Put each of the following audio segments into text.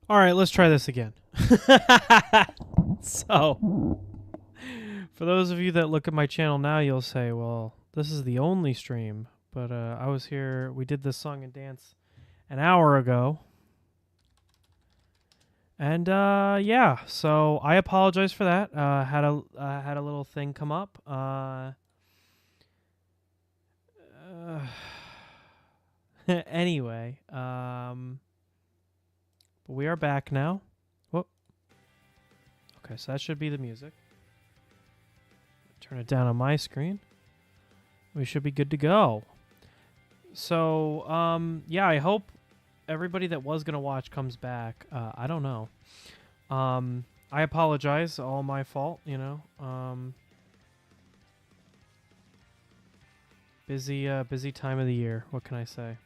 All right, let's try this again. So, for those of you that look at my channel now, you'll say, well, this is the only stream. But I was here. We did this song and dance an hour ago. And yeah, so I apologize for that. Had a little thing come up. Anyway, but we are back now. Whoop. Okay, so that should be the music. Turn it down on my screen. We should be good to go. So, yeah, I hope everybody that was gonna watch comes back. I don't know. I apologize. All my fault. You know. Busy time of the year. What can I say?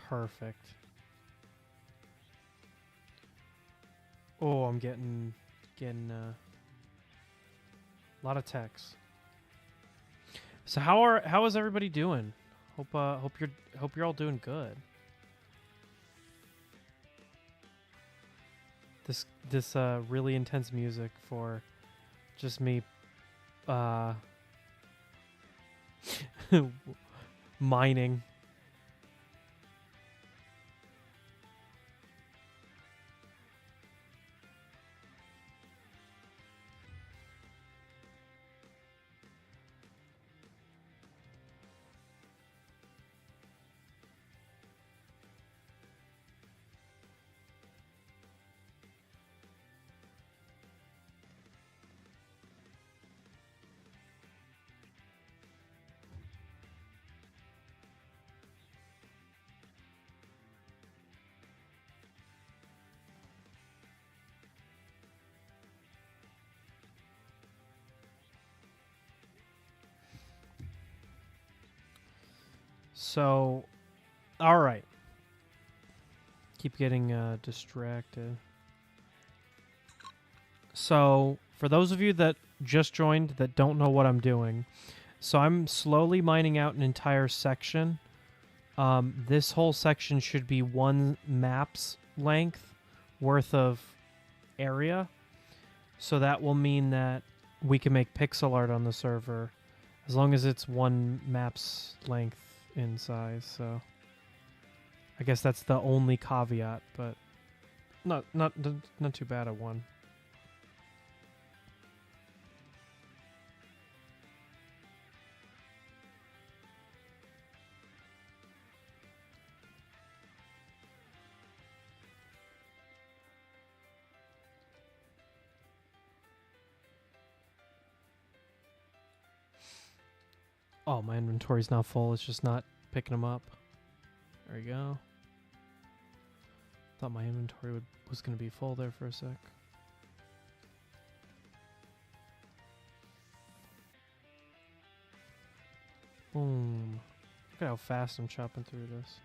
Perfect. Oh, I'm getting a lot of texts. So how is everybody doing? Hope you're all doing good. This really intense music for just me mining. So, all right. Keep getting distracted. So, for those of you that just joined that don't know what I'm doing, so I'm slowly mining out an entire section. This whole section should be one map's length worth of area. So that will mean that we can make pixel art on the server as long as it's one map's length in size. So I guess that's the only caveat, but not too bad at one. Oh, my inventory's not full. It's just not picking them up. There we go. Thought my inventory was going to be full there for a sec. Boom. Look at how fast I'm chopping through this.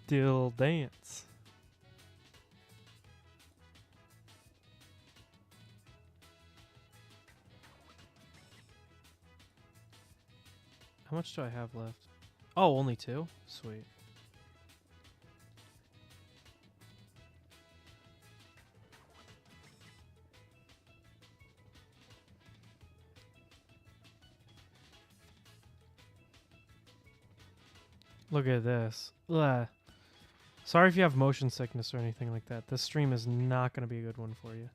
Dill dance. How much do I have left? Oh, only 2? Sweet. Look at this. Ugh. Sorry if you have motion sickness or anything like that. This stream is not going to be a good one for you.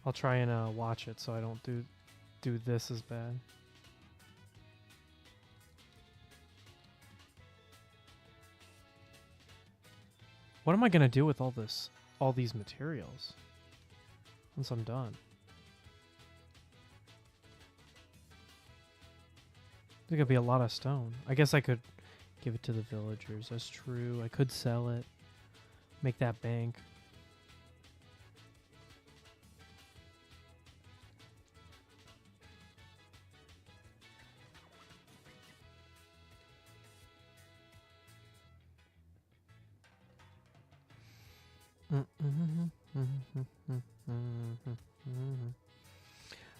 I'll try and watch it so I don't do this as bad. What am I gonna do with all these materials once I'm done? There's gonna be a lot of stone. I guess I could give it to the villagers. That's true. I could sell it. Make that bank.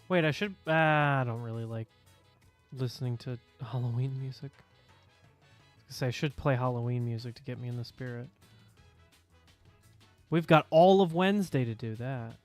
Wait, I should... I don't really like listening to Halloween music. I should play Halloween music to get me in the spirit. We've got all of Wednesday to do that.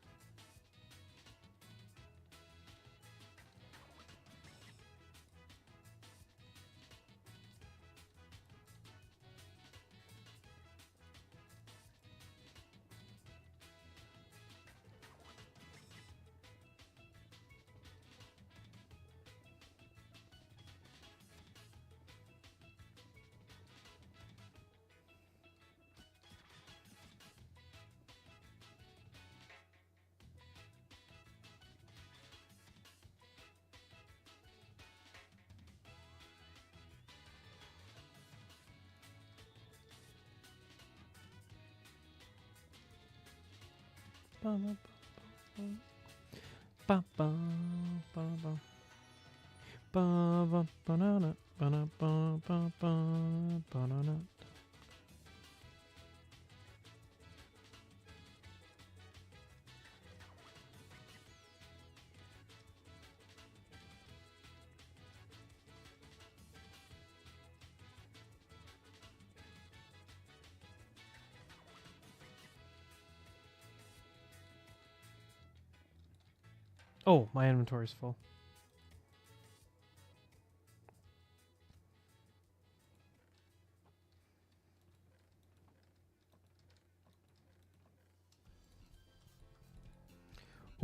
Oh, my inventory's full.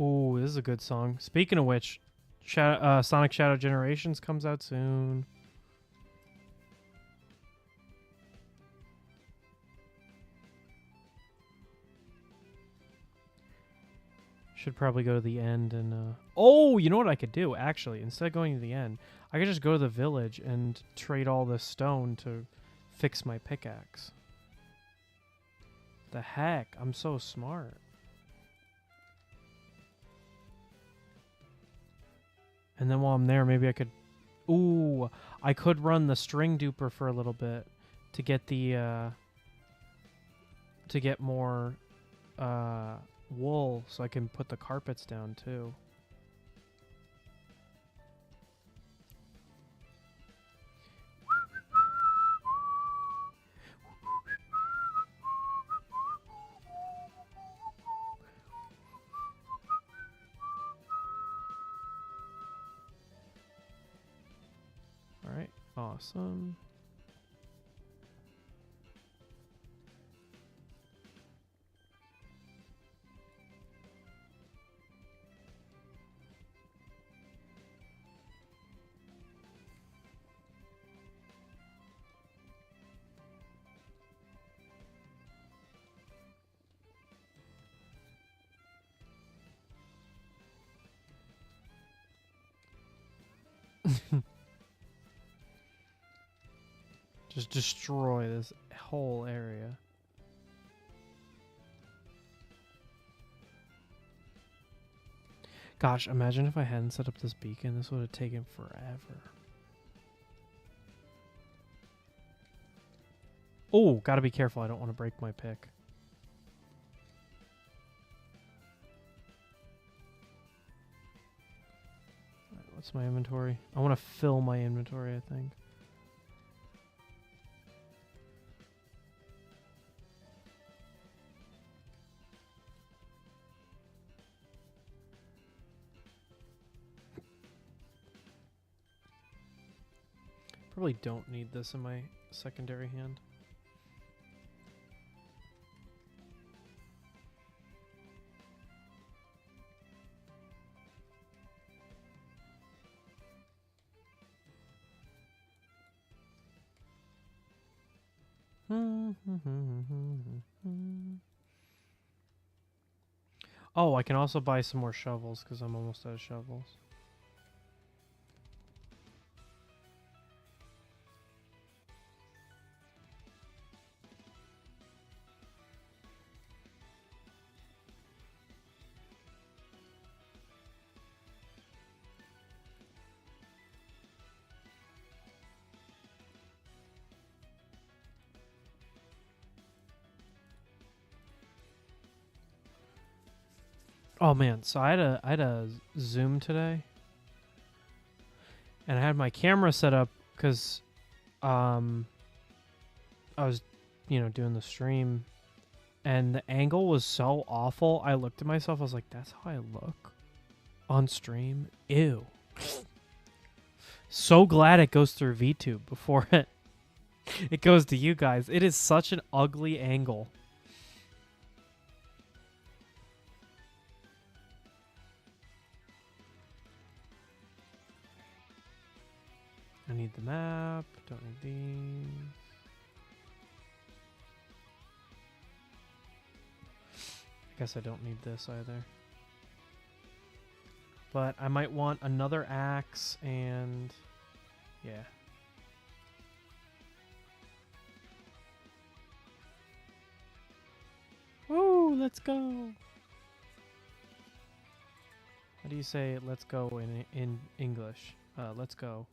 Ooh, this is a good song. Speaking of which, Sonic Shadow Generations comes out soon. Should probably go to the end and... Oh, you know what I could do, actually? Instead of going to the end, I could just go to the village and trade all this stone to fix my pickaxe. The heck? I'm so smart. And then while I'm there, maybe I could... Ooh, I could run the string duper for a little bit to get the... to get more wool so I can put the carpets down too. All right, awesome. Just destroy this whole area. Gosh, imagine if I hadn't set up this beacon. This would have taken forever. Oh, gotta be careful. I don't want to break my pick. All right, what's my inventory? I want to fill my inventory, I think. Probably don't need this in my secondary hand. Oh, I can also buy some more shovels because I'm almost out of shovels. Oh man, so I had a Zoom today, and I had my camera set up because I was, doing the stream, and the angle was so awful. I looked at myself. I was like, "That's how I look on stream." Ew. So glad it goes through VTube before it goes to you guys. It is such an ugly angle. I need the map. Don't need these. I guess I don't need this either. But I might want another axe and... yeah. Woo! Let's go! How do you say let's go in English? Let's go.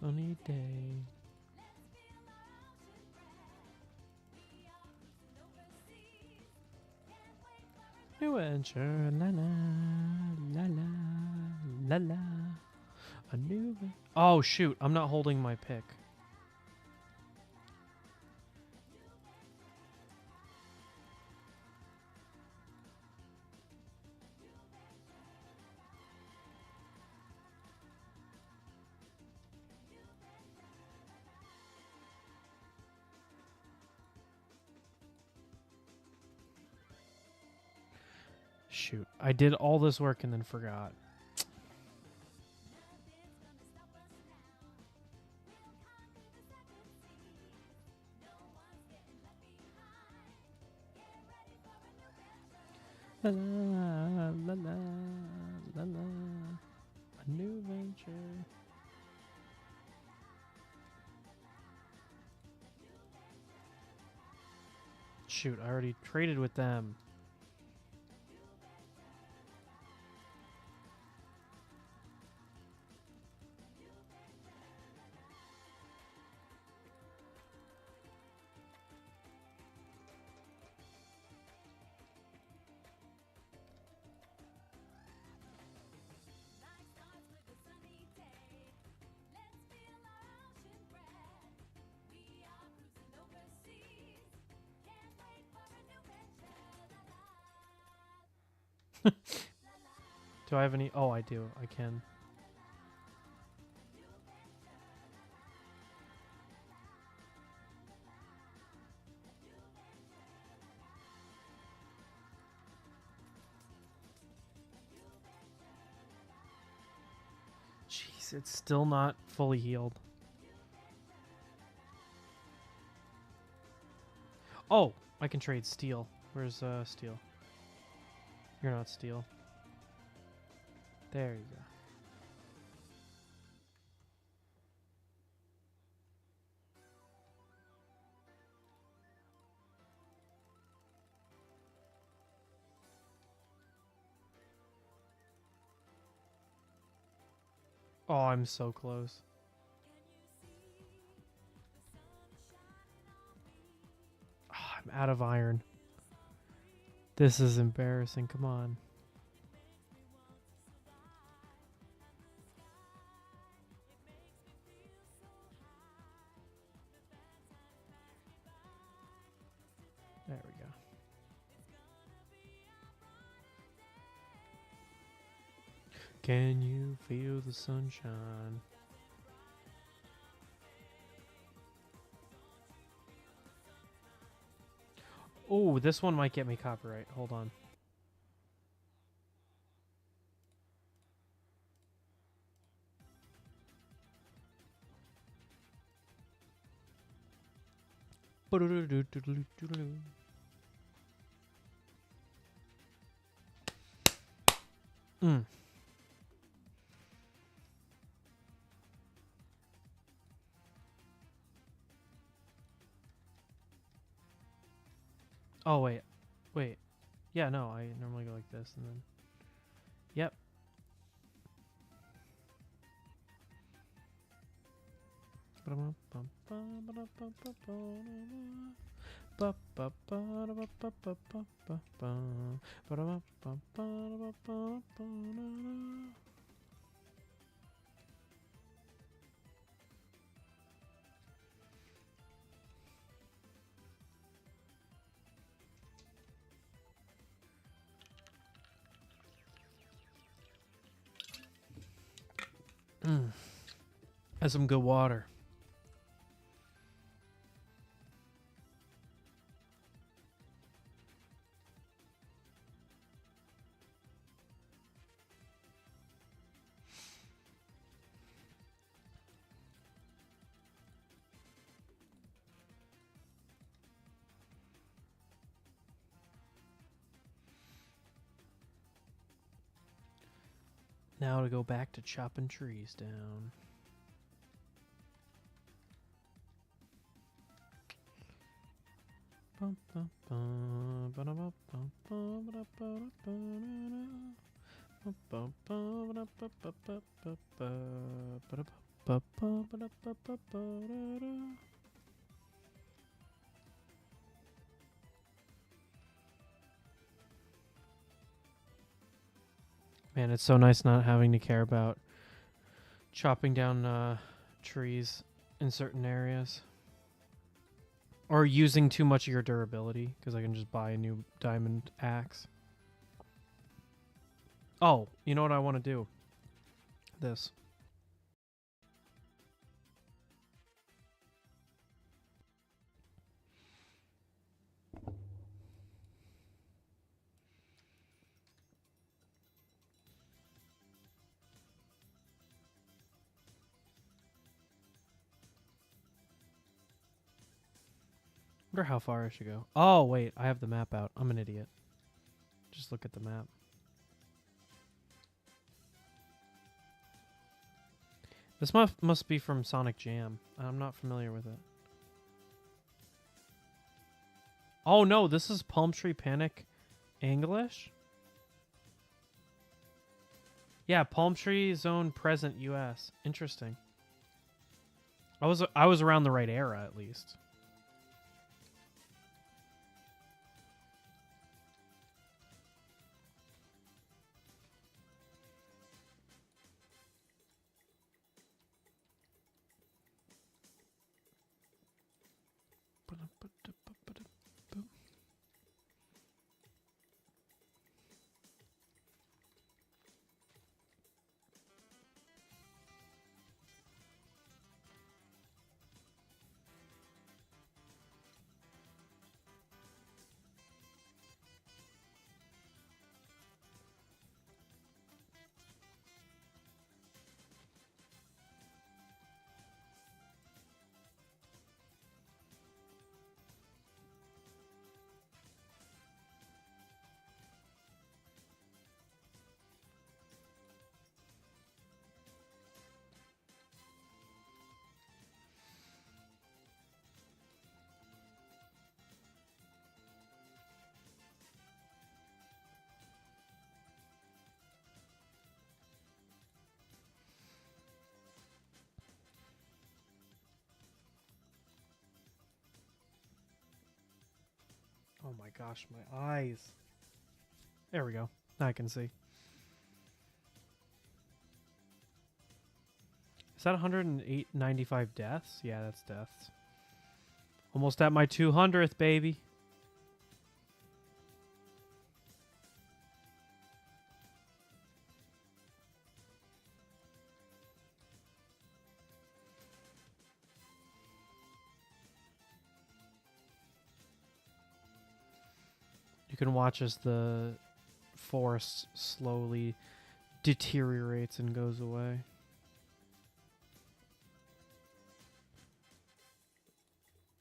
Sunny day. New adventure, la la, la la, la la. A new... oh shoot, I'm not holding my pick. Shoot, I did all this work and then forgot. La la la la la la. A new venture. Shoot, I already traded with them. Do I have any? Oh, I do. I can. Jeez, it's still not fully healed. Oh, I can trade steel. Where's steel? You're not steel. There you go. Oh, I'm so close. Oh, I'm out of iron. This is embarrassing. Come on. There we go. Can you feel the sunshine? Oh, this one might get me copyright. Hold on. Mm. Oh, wait. Wait. Yeah, no, I normally go like this and then... Yep. Has some good water. Now to go back to chopping trees down. Man, it's so nice not having to care about chopping down trees in certain areas. Or using too much of your durability, because I can just buy a new diamond axe. Oh, you know what I want to do? This. Wonder how far I should go. Oh, wait, I have the map out. I'm an idiot. Just look at the map. This must be from Sonic Jam. I'm not familiar with it. Oh, no, this is Palm Tree Panic English? Yeah, Palm Tree Zone Present US. Interesting. I was around the right era, at least. Oh my gosh, my eyes. There we go. Now I can see. Is that 195 deaths? Yeah, that's deaths. Almost at my 200th, baby. can watch as the forest slowly deteriorates and goes away.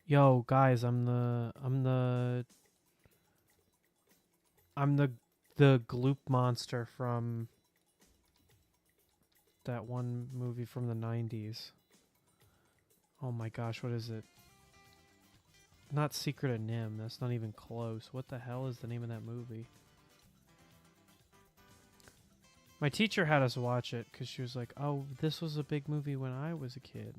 Yo, guys, I'm the gloop monster from that one movie from the 90s. Oh my gosh, what is it? Not Secret of Nim. That's not even close. What the hell is the name of that movie? My teacher had us watch it because she was like, oh, this was a big movie when I was a kid.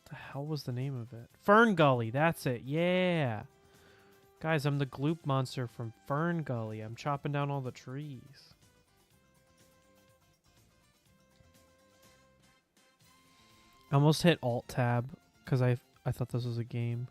What the hell was the name of it? Fern Gully. That's it. Yeah. Guys, I'm the gloop monster from Fern Gully. I'm chopping down all the trees. I almost hit Alt-Tab because I thought this was a game.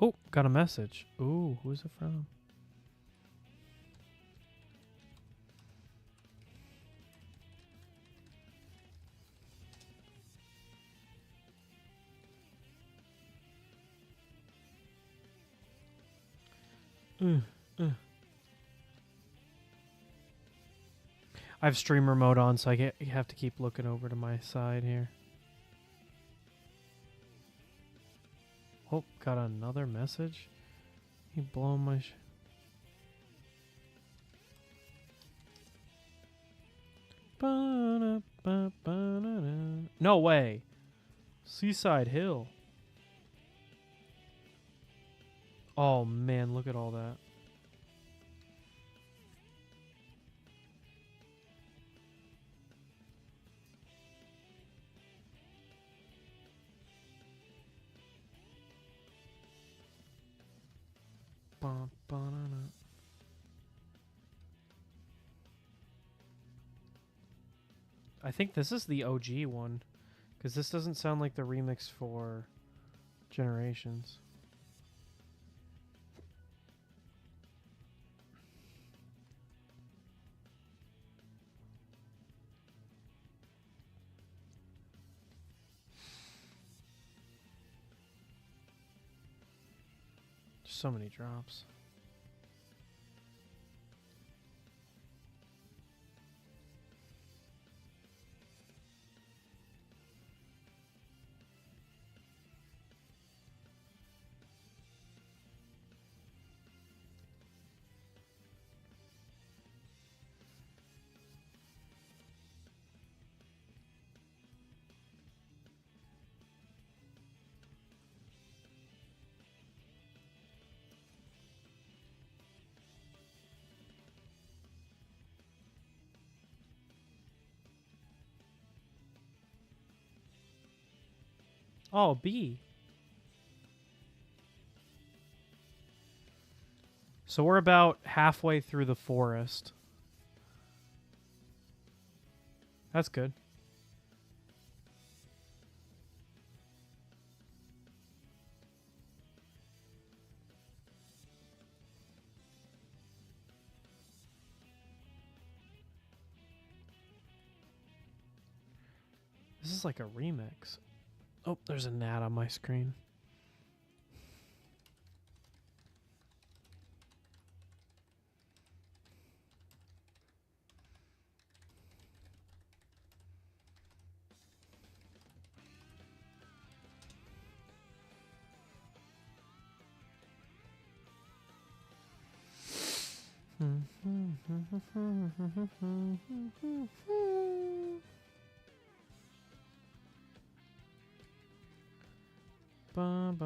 Oh, got a message. Ooh, who's it from? I have streamer mode on, so I have to keep looking over to my side here. Oh, got another message? You blowing my No way. Seaside Hill. Oh man, look at all that. I think this is the OG one, because this doesn't sound like the remix for Generations. So many drops. Oh, B. So we're about halfway through the forest. That's good. This is like a remix. Oh, there's a gnat on my screen. I'm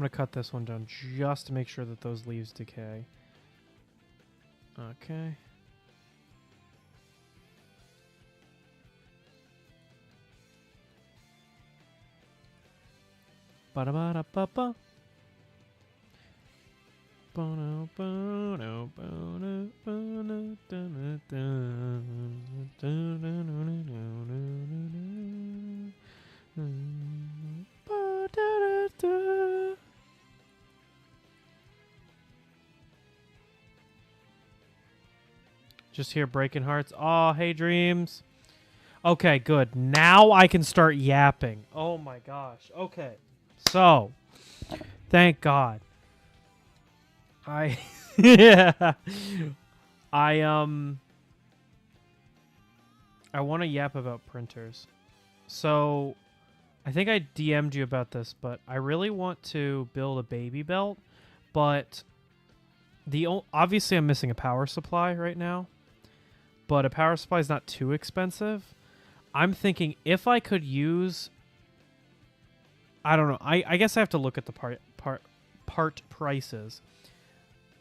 going to cut this one down just to make sure that those leaves decay. Okay. Ba-da-ba-da-ba-ba. Just hear breaking hearts. Oh, hey, dreams. Okay, good. Now I can start yapping. Oh my gosh. Okay. So, thank God. Yeah. I want to yap about printers. So, I think I DM'd you about this, but I really want to build a baby belt, but obviously I'm missing a power supply right now. But a power supply is not too expensive. I'm thinking if I could use, I don't know. I guess I have to look at the part prices.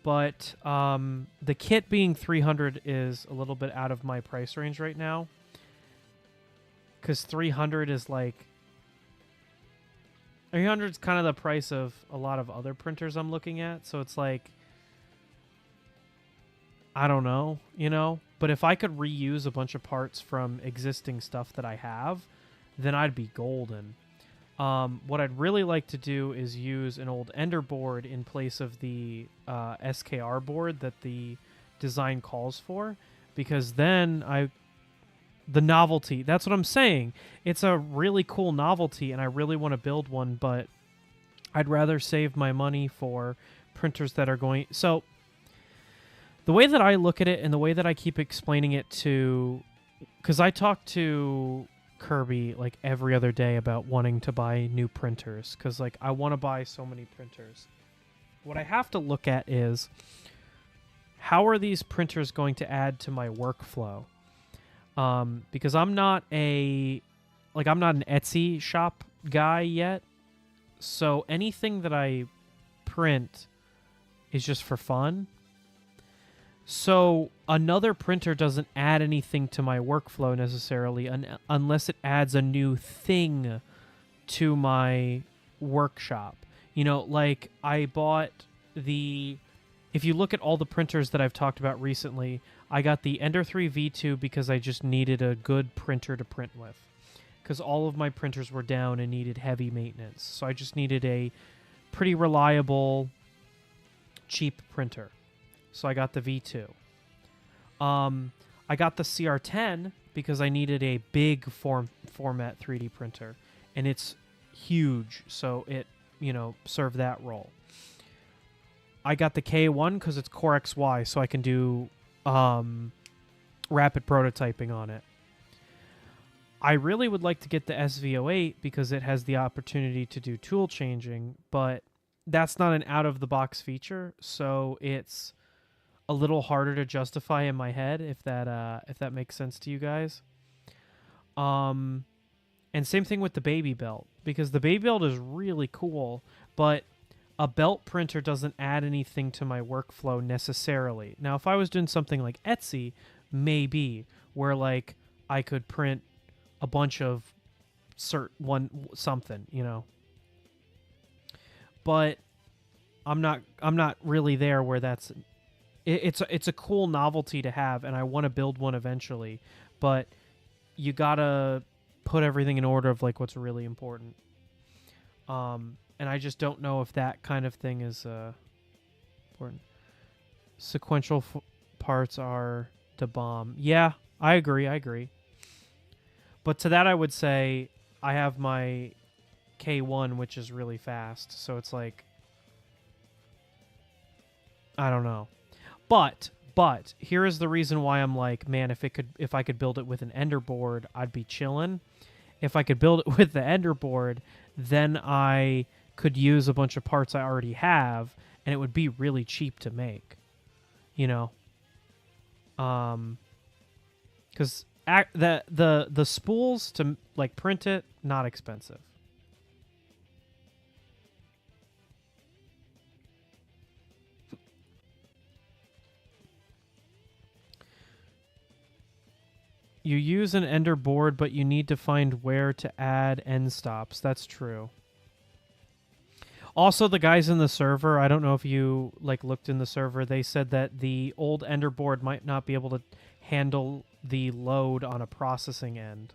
But the kit being 300 is a little bit out of my price range right now. Because 300 is like 300 is kind of the price of a lot of other printers I'm looking at. So it's like, I don't know, you know? But if I could reuse a bunch of parts from existing stuff that I have, then I'd be golden. What I'd really like to do is use an old Ender board in place of the SKR board that the design calls for, because then the novelty, that's what I'm saying. It's a really cool novelty, and I really want to build one, but I'd rather save my money for printers that are going... So, the way that I look at it and the way that I keep explaining it to... Because I talk to Kirby like every other day about wanting to buy new printers, because like I want to buy so many printers. What I have to look at is, how are these printers going to add to my workflow? Because I'm not an Etsy shop guy yet, so anything that I print is just for fun. So another printer doesn't add anything to my workflow necessarily unless it adds a new thing to my workshop. You know, like I bought if you look at all the printers that I've talked about recently, I got the Ender 3 V2 because I just needed a good printer to print with. Because all of my printers were down and needed heavy maintenance. So I just needed a pretty reliable, cheap printer. So I got the V2. I got the CR10 because I needed a big format 3D printer. And it's huge, so it, served that role. I got the K1 because it's Core XY, so I can do rapid prototyping on it. I really would like to get the SV08 because it has the opportunity to do tool changing, but that's not an out-of-the-box feature, so it's a little harder to justify in my head, if that makes sense to you guys. And same thing with the baby belt, because the baby belt is really cool, but a belt printer doesn't add anything to my workflow necessarily. Now, if I was doing something like Etsy, maybe, where like I could print a bunch of something, But I'm not really there where that's it's a cool novelty to have, and I want to build one eventually, but you gotta put everything in order of like what's really important. And I just don't know if that kind of thing is important. Sequential parts are the bomb. Yeah, I agree. But to that I would say I have my K1, which is really fast. So it's like, I don't know. But But here is the reason why I'm like, man, if I could build it with an Ender board, I'd be chillin'. If I could build it with the Ender board, then I could use a bunch of parts I already have, and it would be really cheap to make. You know, because the spools to like print it, not expensive. You use an Ender board, but you need to find where to add end stops. That's true. Also, the guys in the server, I don't know if you like looked in the server, they said that the old Ender board might not be able to handle the load on a processing end,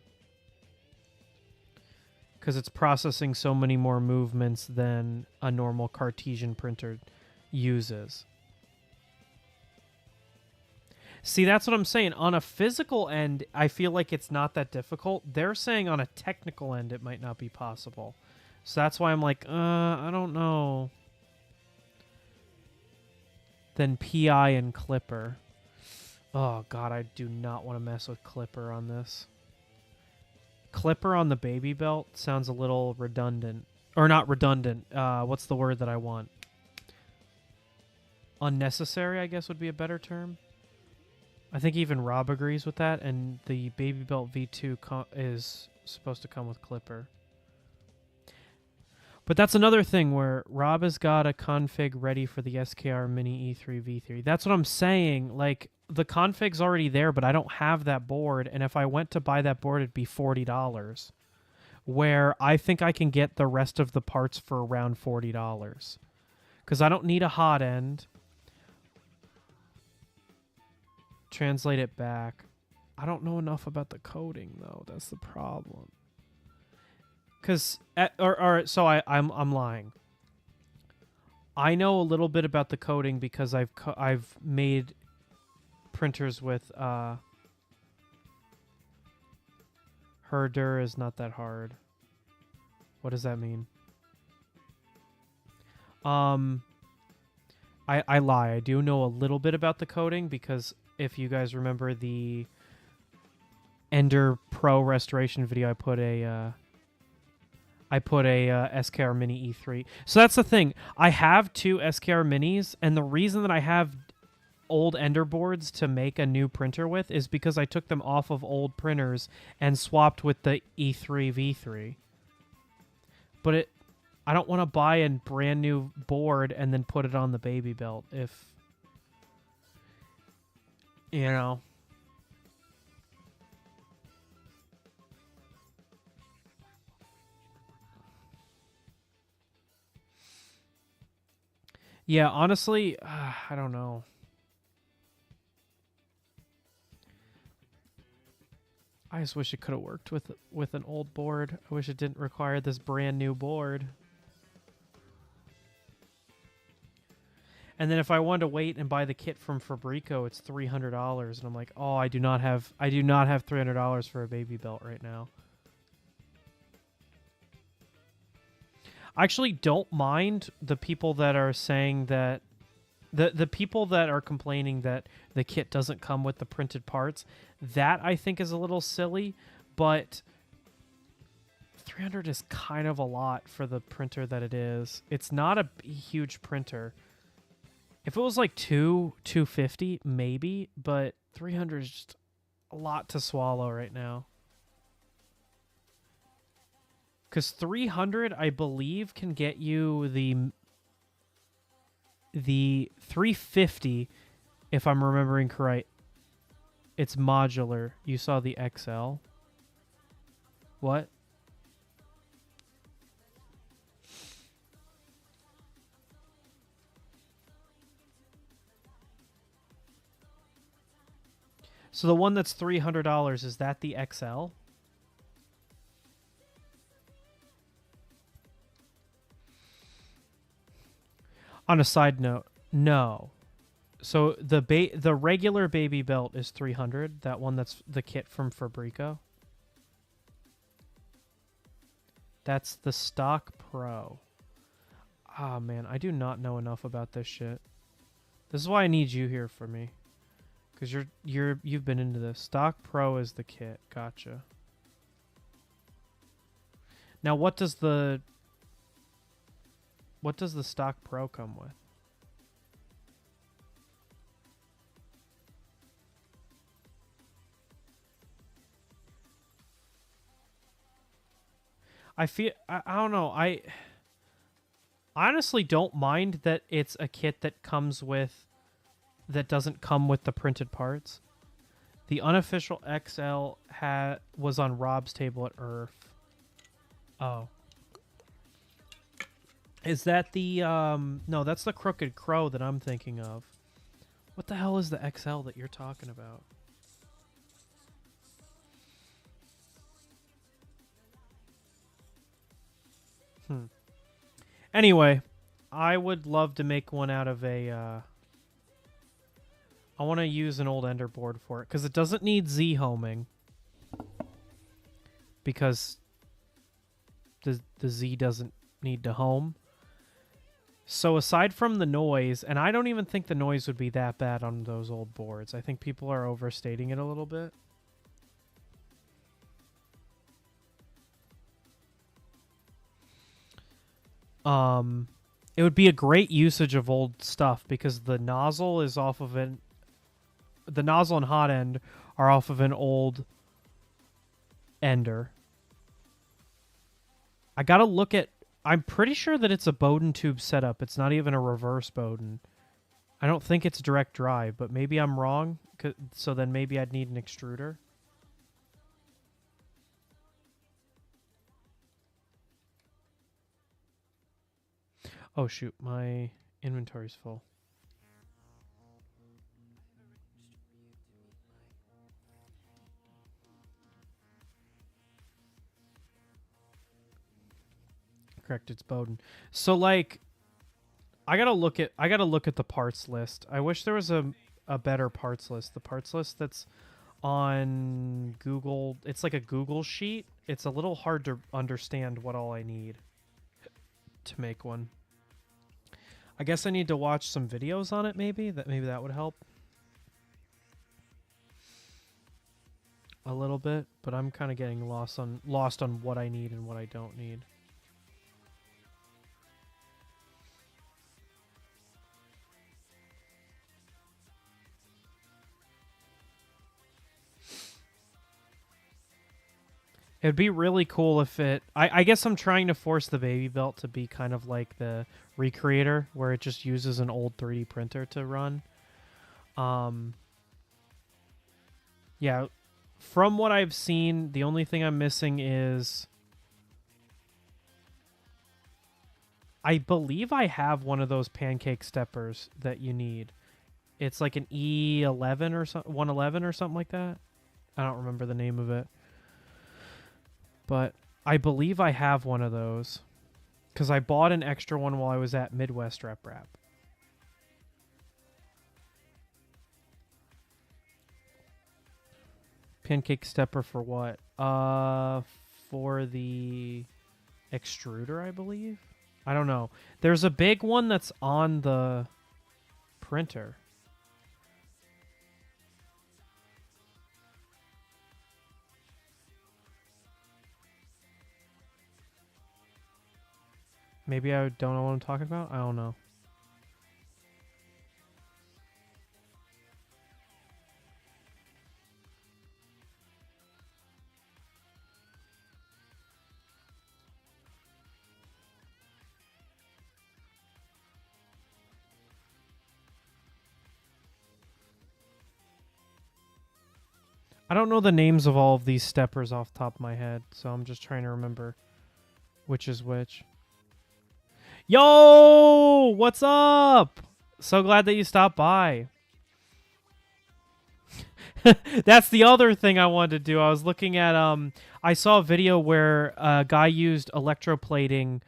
because it's processing so many more movements than a normal Cartesian printer uses. See, that's what I'm saying. On a physical end, I feel like it's not that difficult. They're saying on a technical end, it might not be possible. So that's why I'm like, I don't know. Then PI and Clipper. Oh, God, I do not want to mess with Clipper on this. Clipper on the baby belt sounds a little redundant. Or not redundant. What's the word that I want? Unnecessary, I guess, would be a better term. I think even Rob agrees with that, and the Baby Belt V2 is supposed to come with Clipper. But that's another thing where Rob has got a config ready for the SKR Mini E3 V3. That's what I'm saying. Like, the config's already there, but I don't have that board, and if I went to buy that board, it'd be $40. Where I think I can get the rest of the parts for around $40. Because I don't need a hot end. Translate it back. I don't know enough about the coding though. That's the problem. Cause I'm lying. I know a little bit about the coding because I've made printers with Herder is not that hard. What does that mean? I lie. I do know a little bit about the coding because if you guys remember the Ender Pro restoration video, I put a SKR Mini E3. So that's the thing. I have two SKR Minis, and the reason that I have old Ender boards to make a new printer with is because I took them off of old printers and swapped with the E3 V3. But I don't want to buy a brand new board and then put it on the baby belt if... You know. Yeah, honestly, I don't know. I just wish it could have worked with an old board. I wish it didn't require this brand new board. And then if I wanted to wait and buy the kit from Fabrico, it's $300, and I'm like, oh, I do not have $300 for a baby belt right now. I actually don't mind the people that are saying that the people that are complaining that the kit doesn't come with the printed parts. That I think is a little silly, but $300 is kind of a lot for the printer that it is. It's not a huge printer. If it was like $250, maybe, but $300 is just a lot to swallow right now. Because $300, I believe, can get you the $350, if I'm remembering correct. It's modular. You saw the XL. What? So the one that's $300, is that the XL? On a side note, no. So the regular baby belt is $300. That one that's the kit from Fabrico. That's the stock Pro. Ah, man, I do not know enough about this shit. This is why I need you here for me. Because you've been into this. Stock Pro is the kit. Gotcha. Now what does the Stock Pro come with? I don't know. I honestly don't mind that it's a kit that doesn't come with the printed parts. The unofficial XL was on Rob's table at Earth. Oh. Is that the no, that's the Crooked Crow that I'm thinking of. What the hell is the XL that you're talking about? Anyway, I would love to make one out of a I want to use an old Ender board for it because it doesn't need Z-homing. Because the Z doesn't need to home. So aside from the noise, and I don't even think the noise would be that bad on those old boards. I think people are overstating it a little bit. It would be a great usage of old stuff because the nozzle is off of the nozzle and hot end are off of an old Ender. I gotta look at... I'm pretty sure that it's a Bowden tube setup. It's not even a reverse Bowden. I don't think it's direct drive, but maybe I'm wrong. So then maybe I'd need an extruder. Oh shoot, my inventory's full. Correct, it's Bowden. So like I gotta look at the parts list. I wish there was a better parts list. The parts list that's on Google, it's like a Google sheet. It's a little hard to understand what all I need to make one. I guess I need to watch some videos on it maybe that would help a little bit, but I'm kind of getting lost on what I need and what I don't need. It'd be really cool if it... I guess I'm trying to force the Baby Belt to be kind of like the Recreator, where it just uses an old 3D printer to run. Yeah, from what I've seen, the only thing I'm missing is... I believe I have one of those pancake steppers that you need. It's like an E11 or 111 or something like that. I don't remember the name of it. But I believe I have one of those because I bought an extra one while I was at Midwest Rep Rap. Pancake stepper for what? For the extruder, I believe. I don't know. There's a big one that's on the printer. Maybe I don't know what I'm talking about? I don't know. I don't know the names of all of these steppers off the top of my head, so I'm just trying to remember which is which. Yo! What's up? So glad that you stopped by. That's the other thing I wanted to do. I was looking at I saw a video where a guy used electroplating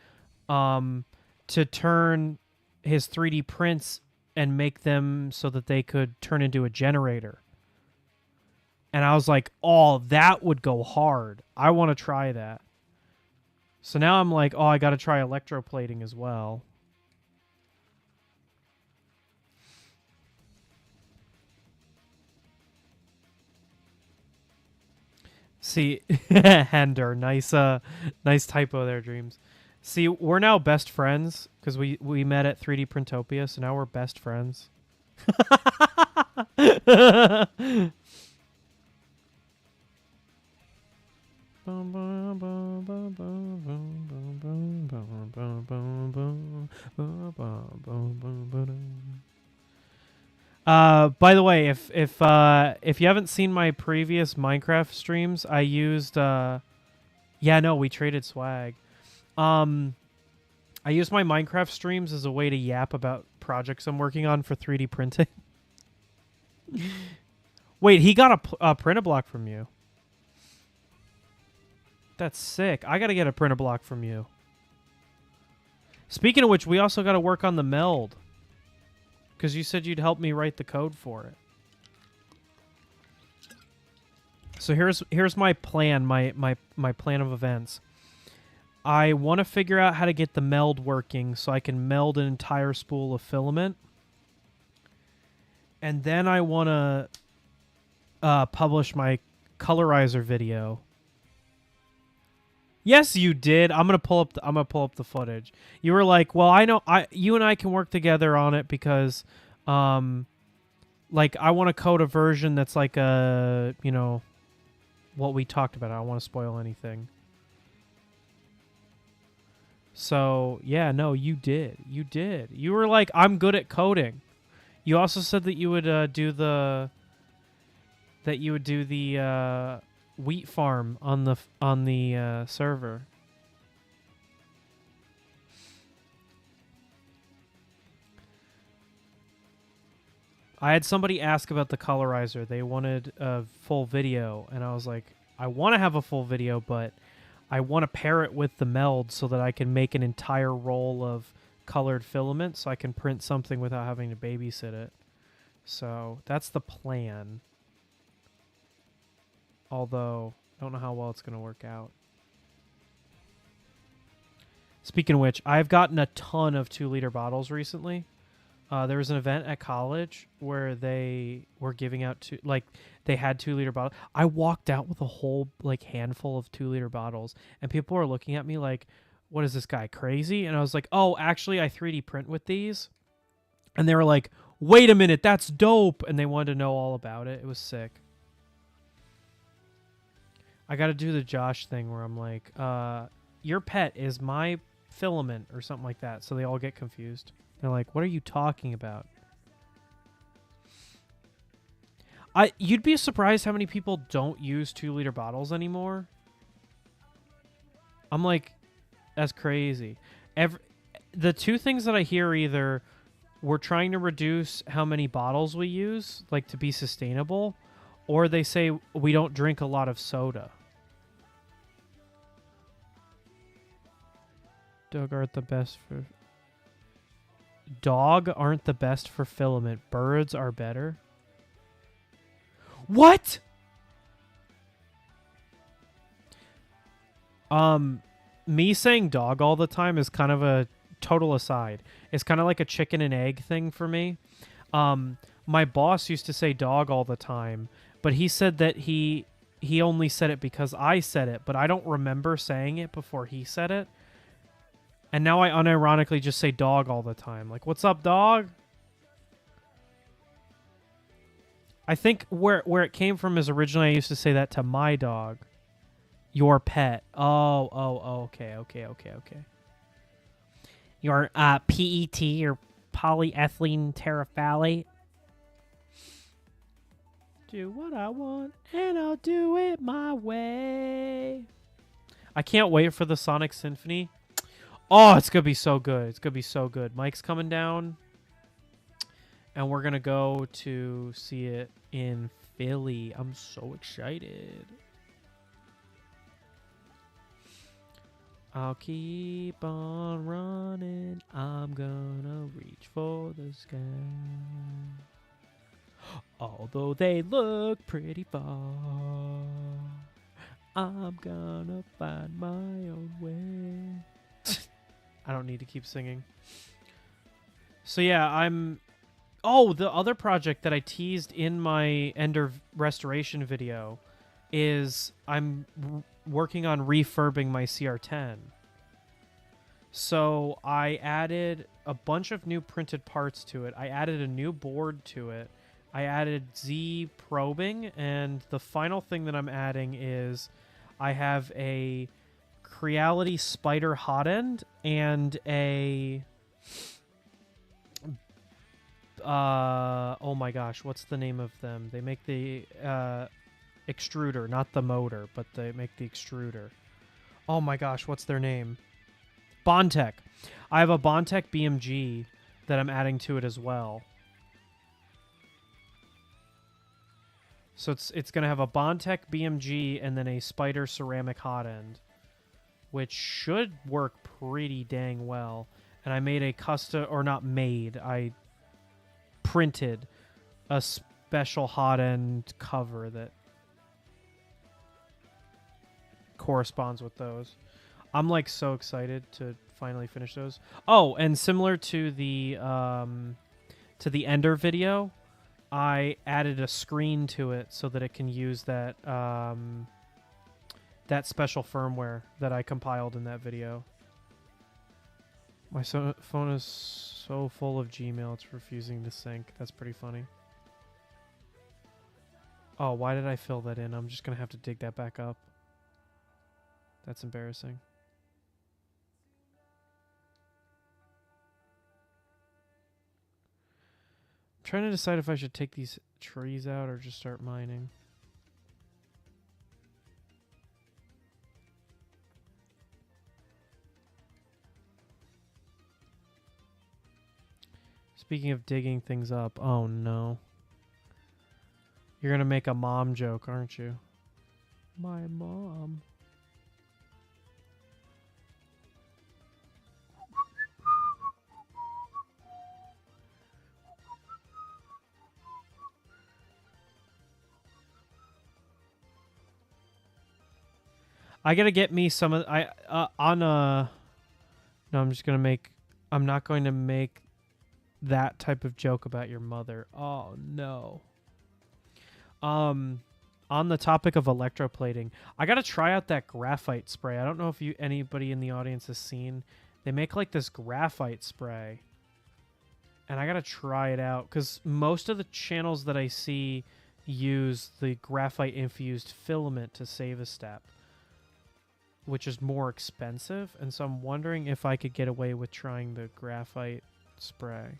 to turn his 3D prints and make them so that they could turn into a generator. And I was like, "Oh, that would go hard. I want to try that." So now I'm like, "Oh, I got to try electroplating as well." See, Hender, nice typo there, Dreams. See, we're now best friends because we met at 3D Printopia, so now we're best friends. By the way, if you haven't seen my previous Minecraft streams, I used yeah, no, we traded swag. I use my Minecraft streams as a way to yap about projects I'm working on for 3D printing. Wait, he got a printer block from you. That's sick. I got to get a printer block from you. Speaking of which, we also got to work on the meld. Because you said you'd help me write the code for it. So here's my plan, my plan of events. I want to figure out how to get the meld working so I can meld an entire spool of filament. And then I want to publish my colorizer video. Yes, you did. I'm gonna pull up the footage. You were like, "Well, I know you and I can work together on it because, like I want to code a version that's like a, you know, what we talked about. I don't want to spoil anything." So yeah, no, you did. You did. You were like, "I'm good at coding." You also said that you would do the wheat farm on the server. I had somebody ask about the colorizer. They wanted a full video, and I was like, I want to have a full video, but I want to pair it with the meld so that I can make an entire roll of colored filament so I can print something without having to babysit it. So that's the plan. Although, I don't know how well it's going to work out. Speaking of which, I've gotten a ton of 2-liter bottles recently. There was an event at college where they were giving out they had 2-liter bottles. I walked out with a whole handful of 2-liter bottles, and people were looking at me like, "What is this guy, crazy?" And I was like, "Oh, actually, I 3D print with these." And they were like, "Wait a minute, that's dope!" And they wanted to know all about it. It was sick. I got to do the Josh thing where I'm like, your pet is my filament or something like that. So they all get confused. They're like, what are you talking about? You'd be surprised how many people don't use 2-liter bottles anymore. I'm like, that's crazy. The two things that I hear either we're trying to reduce how many bottles we use, like to be sustainable, or they say we don't drink a lot of soda. Dog aren't the best for filament. Birds are better. What? Me saying dog all the time is kind of a total aside. It's kind of like a chicken and egg thing for me. My boss used to say dog all the time, but he said that he only said it because I said it, but I don't remember saying it before he said it. And now I unironically just say dog all the time. Like, what's up, dog? I think where it came from is originally I used to say that to my dog. Your pet. Oh, okay. Your PET or polyethylene terephthalate. Do what I want and I'll do it my way. I can't wait for the Sonic Symphony. Oh, it's going to be so good. It's going to be so good. Mike's coming down, and we're going to go to see it in Philly. I'm so excited. I'll keep on running. I'm going to reach for the sky. Although they look pretty far, I'm going to find my own way. I don't need to keep singing. So yeah, the other project that I teased in my Ender restoration video is I'm working on refurbing my CR10. So I added a bunch of new printed parts to it. I added a new board to it. I added Z probing, and the final thing that I'm adding is I have a Creality Spider hot end and a oh my gosh, what's the name of them? They make the extruder, not the motor, but they make the extruder. Oh my gosh, what's their name? Bondtech. I have a Bondtech BMG that I'm adding to it as well. So it's going to have a Bondtech BMG and then a Spider ceramic hot end, which should work pretty dang well. And I made a custom, or not made, I printed a special hot end cover that corresponds with those. I'm like so excited to finally finish those. Oh, and similar to the Ender video, I added a screen to it so that it can use that that special firmware that I compiled in that video. My phone is so full of Gmail, it's refusing to sync. That's pretty funny. Oh, why did I fill that in? I'm just going to have to dig that back up. That's embarrassing. I'm trying to decide if I should take these trees out or just start mining. Speaking of digging things up, oh no. You're going to make a mom joke, aren't you? My mom. I gotta get me some of no, I'm just gonna make. I'm not going to make that type of joke about your mother. Oh no. On the topic of electroplating, I gotta try out that graphite spray. I don't know if anybody in the audience has seen. They make like this graphite spray, and I gotta try it out because most of the channels that I see use the graphite infused filament to save a step, which is more expensive, and so I'm wondering if I could get away with trying the graphite spray.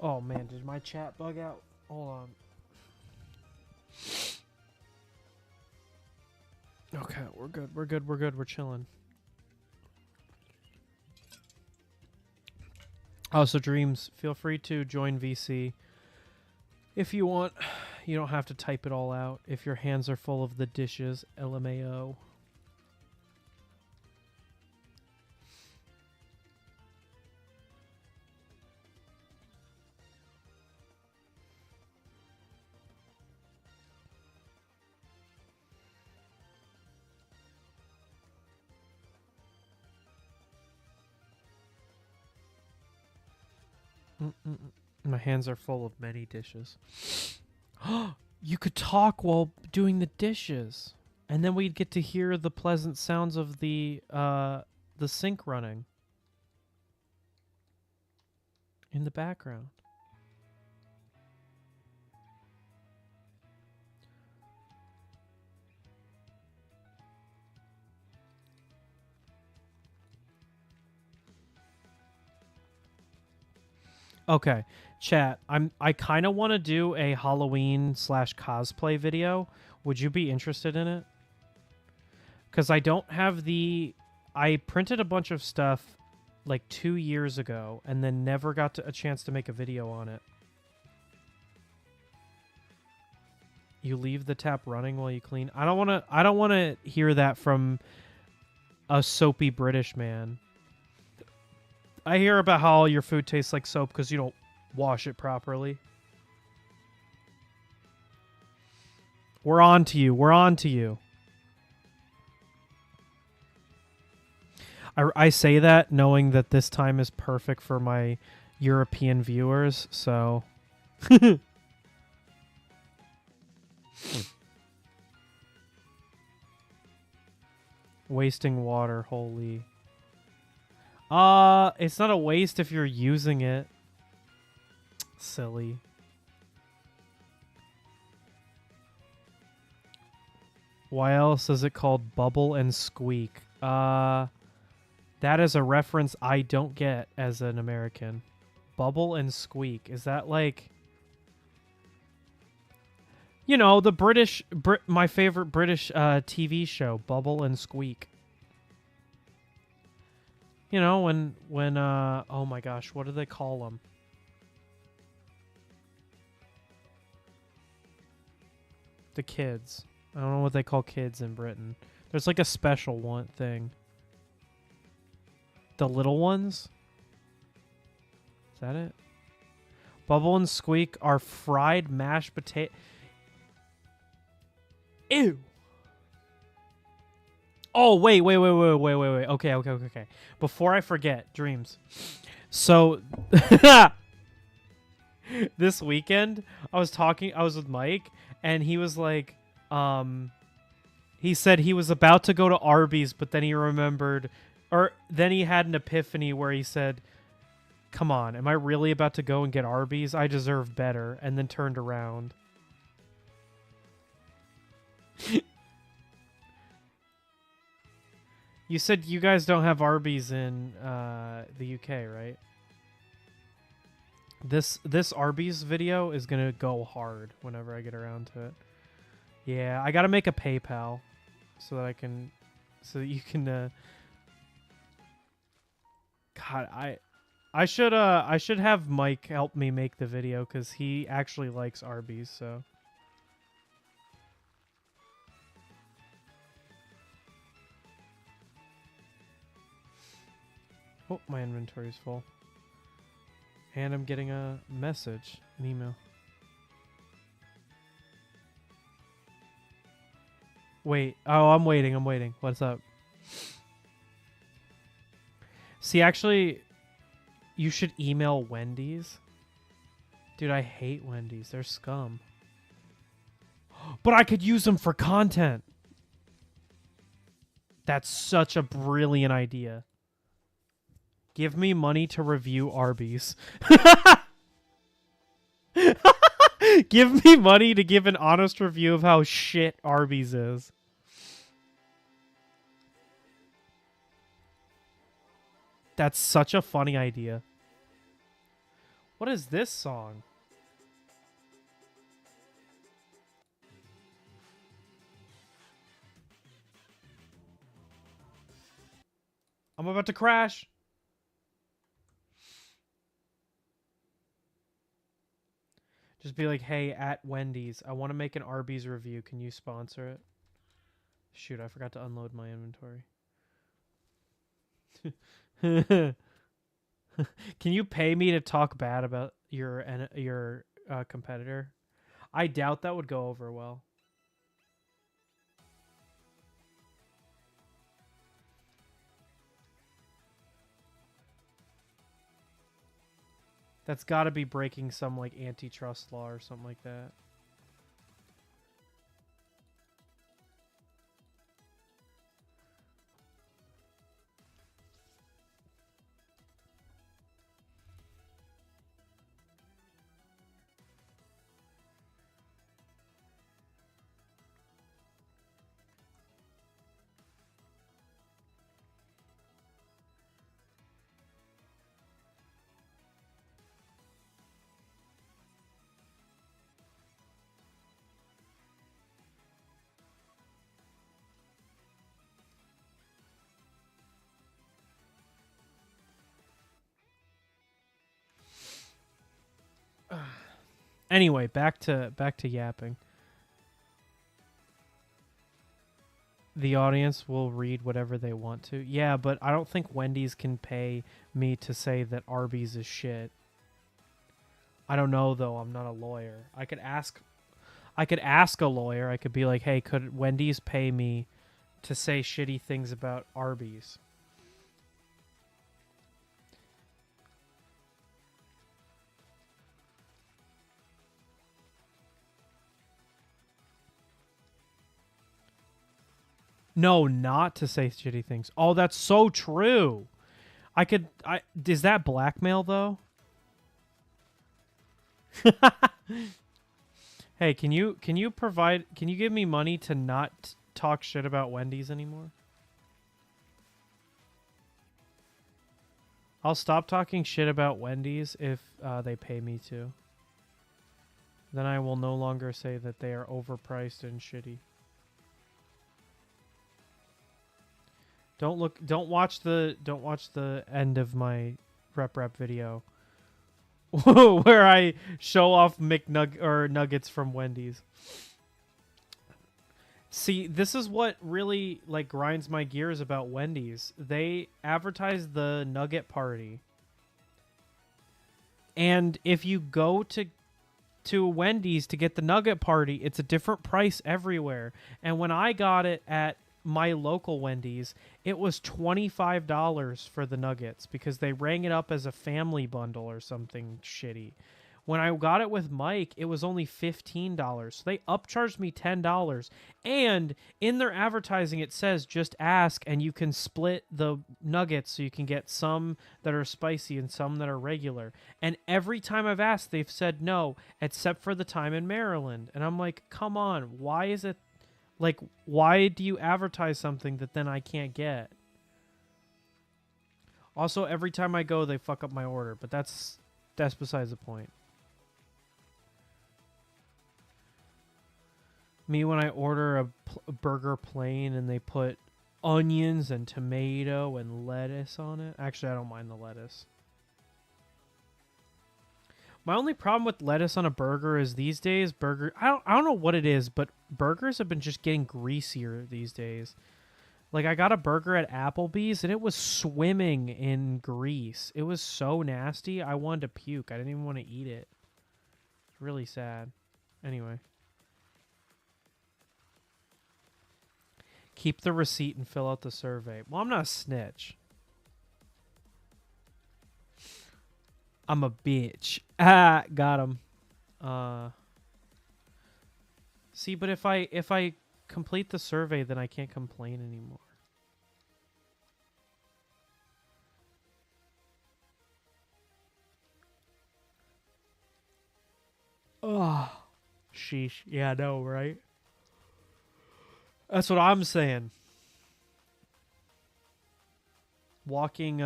Oh man, did my chat bug out? Hold on. Okay, we're good. We're good. We're good. We're chilling. Oh, so Dreams, feel free to join VC if you want. You don't have to type it all out if your hands are full of the dishes. LMAO. My hands are full of many dishes. You could talk while doing the dishes, and then we'd get to hear the pleasant sounds of the sink running in the background. Okay, chat. I kind of want to do a Halloween / cosplay video. Would you be interested in it? Because I don't have I printed a bunch of stuff like 2 years ago and then never got a chance to make a video on it. You leave the tap running while you clean. I don't want to hear that from a soapy British man. I hear about how all your food tastes like soap because you don't wash it properly. We're on to you. We're on to you. I say that knowing that this time is perfect for my European viewers, so... Wasting water, holy. It's not a waste if you're using it. Silly. Why else is it called Bubble and Squeak? That is a reference I don't get as an American. Bubble and Squeak. Is that like... You know, the my favorite British TV show, Bubble and Squeak. You know, when oh my gosh, what do they call them? The kids. I don't know what they call kids in Britain. There's like a special one thing. The little ones? Is that it? Bubble and Squeak are fried mashed potato. Ew. Oh, wait. Okay. Before I forget, Dreams. So, this weekend, I was with Mike, and he was like, he said he was about to go to Arby's, but then he remembered, or then he had an epiphany where he said, come on, am I really about to go and get Arby's? I deserve better, and then turned around. You said you guys don't have Arby's in the UK, right? This Arby's video is gonna go hard whenever I get around to it. Yeah, I gotta make a PayPal so that you can. God, I should have Mike help me make the video because he actually likes Arby's. So. Oh, my inventory's full. And I'm getting a message, an email. Wait. Oh, I'm waiting. What's up? See, actually, you should email Wendy's. Dude, I hate Wendy's. They're scum. But I could use them for content. That's such a brilliant idea. Give me money to review Arby's. Give me money to give an honest review of how shit Arby's is. That's such a funny idea. What is this song? I'm about to crash. Just be like, hey, at Wendy's, I want to make an Arby's review. Can you sponsor it? Shoot, I forgot to unload my inventory. Can you pay me to talk bad about your competitor? I doubt that would go over well. That's got to be breaking some like antitrust law or something like that. Anyway, back to yapping. The audience will read whatever they want to. Yeah, but I don't think Wendy's can pay me to say that Arby's is shit. I don't know though. I'm not a lawyer. I could ask a lawyer. I could be like, "Hey, could Wendy's pay me to say shitty things about Arby's?" No, not to say shitty things. Oh, that's so true. Is that blackmail though? Hey, can you give me money to not talk shit about Wendy's anymore? I'll stop talking shit about Wendy's if they pay me to. Then I will no longer say that they are overpriced and shitty. Don't watch the end of my rep video where I show off nuggets from Wendy's. See, this is what really like grinds my gears about Wendy's. They advertise the nugget party. And if you go to Wendy's to get the nugget party, it's a different price everywhere. And when I got it at my local Wendy's, it was $25 for the nuggets because they rang it up as a family bundle or something shitty. When I got it with Mike, it was only $15. So they upcharged me $10. And in their advertising, it says just ask and you can split the nuggets so you can get some that are spicy and some that are regular. And every time I've asked, they've said no, except for the time in Maryland. And I'm like, come on, why is it like, why do you advertise something that then I can't get? Also, every time I go, they fuck up my order, but that's besides the point. Me, when I order a burger plain and they put onions and tomato and lettuce on it. Actually, I don't mind the lettuce. My only problem with lettuce on a burger is these days I don't know what it is, but burgers have been just getting greasier these days. Like I got a burger at Applebee's and it was swimming in grease. It was so nasty. I wanted to puke. I didn't even want to eat it. It's really sad. Anyway. Keep the receipt and fill out the survey. Well, I'm not a snitch. I'm a bitch. Ah, got him. See, but if I complete the survey, then I can't complain anymore. Oh, sheesh. Yeah, I know, right? That's what I'm saying. Walking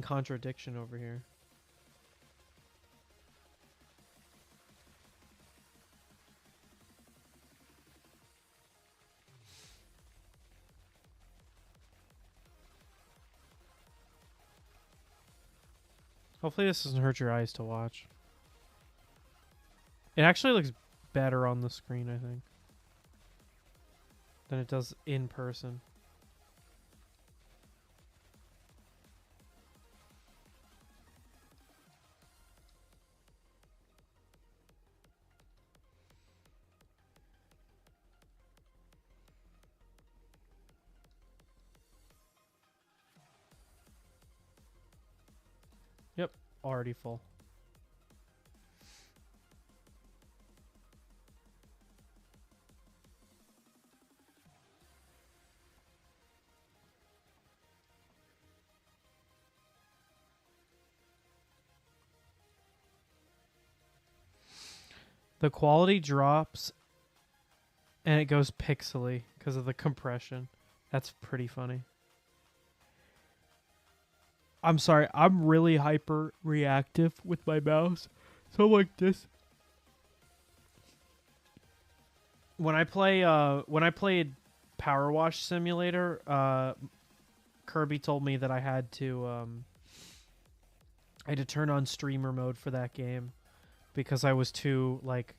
contradiction over here. Hopefully this doesn't hurt your eyes to watch. It actually looks better on the screen, I think, than it does in person. Yep, already full. The quality drops and it goes pixely because of the compression. That's pretty funny. I'm sorry, I'm really hyper reactive with my mouse. So like this. When I played Power Wash Simulator, Kirby told me that I had to turn on streamer mode for that game because I was too like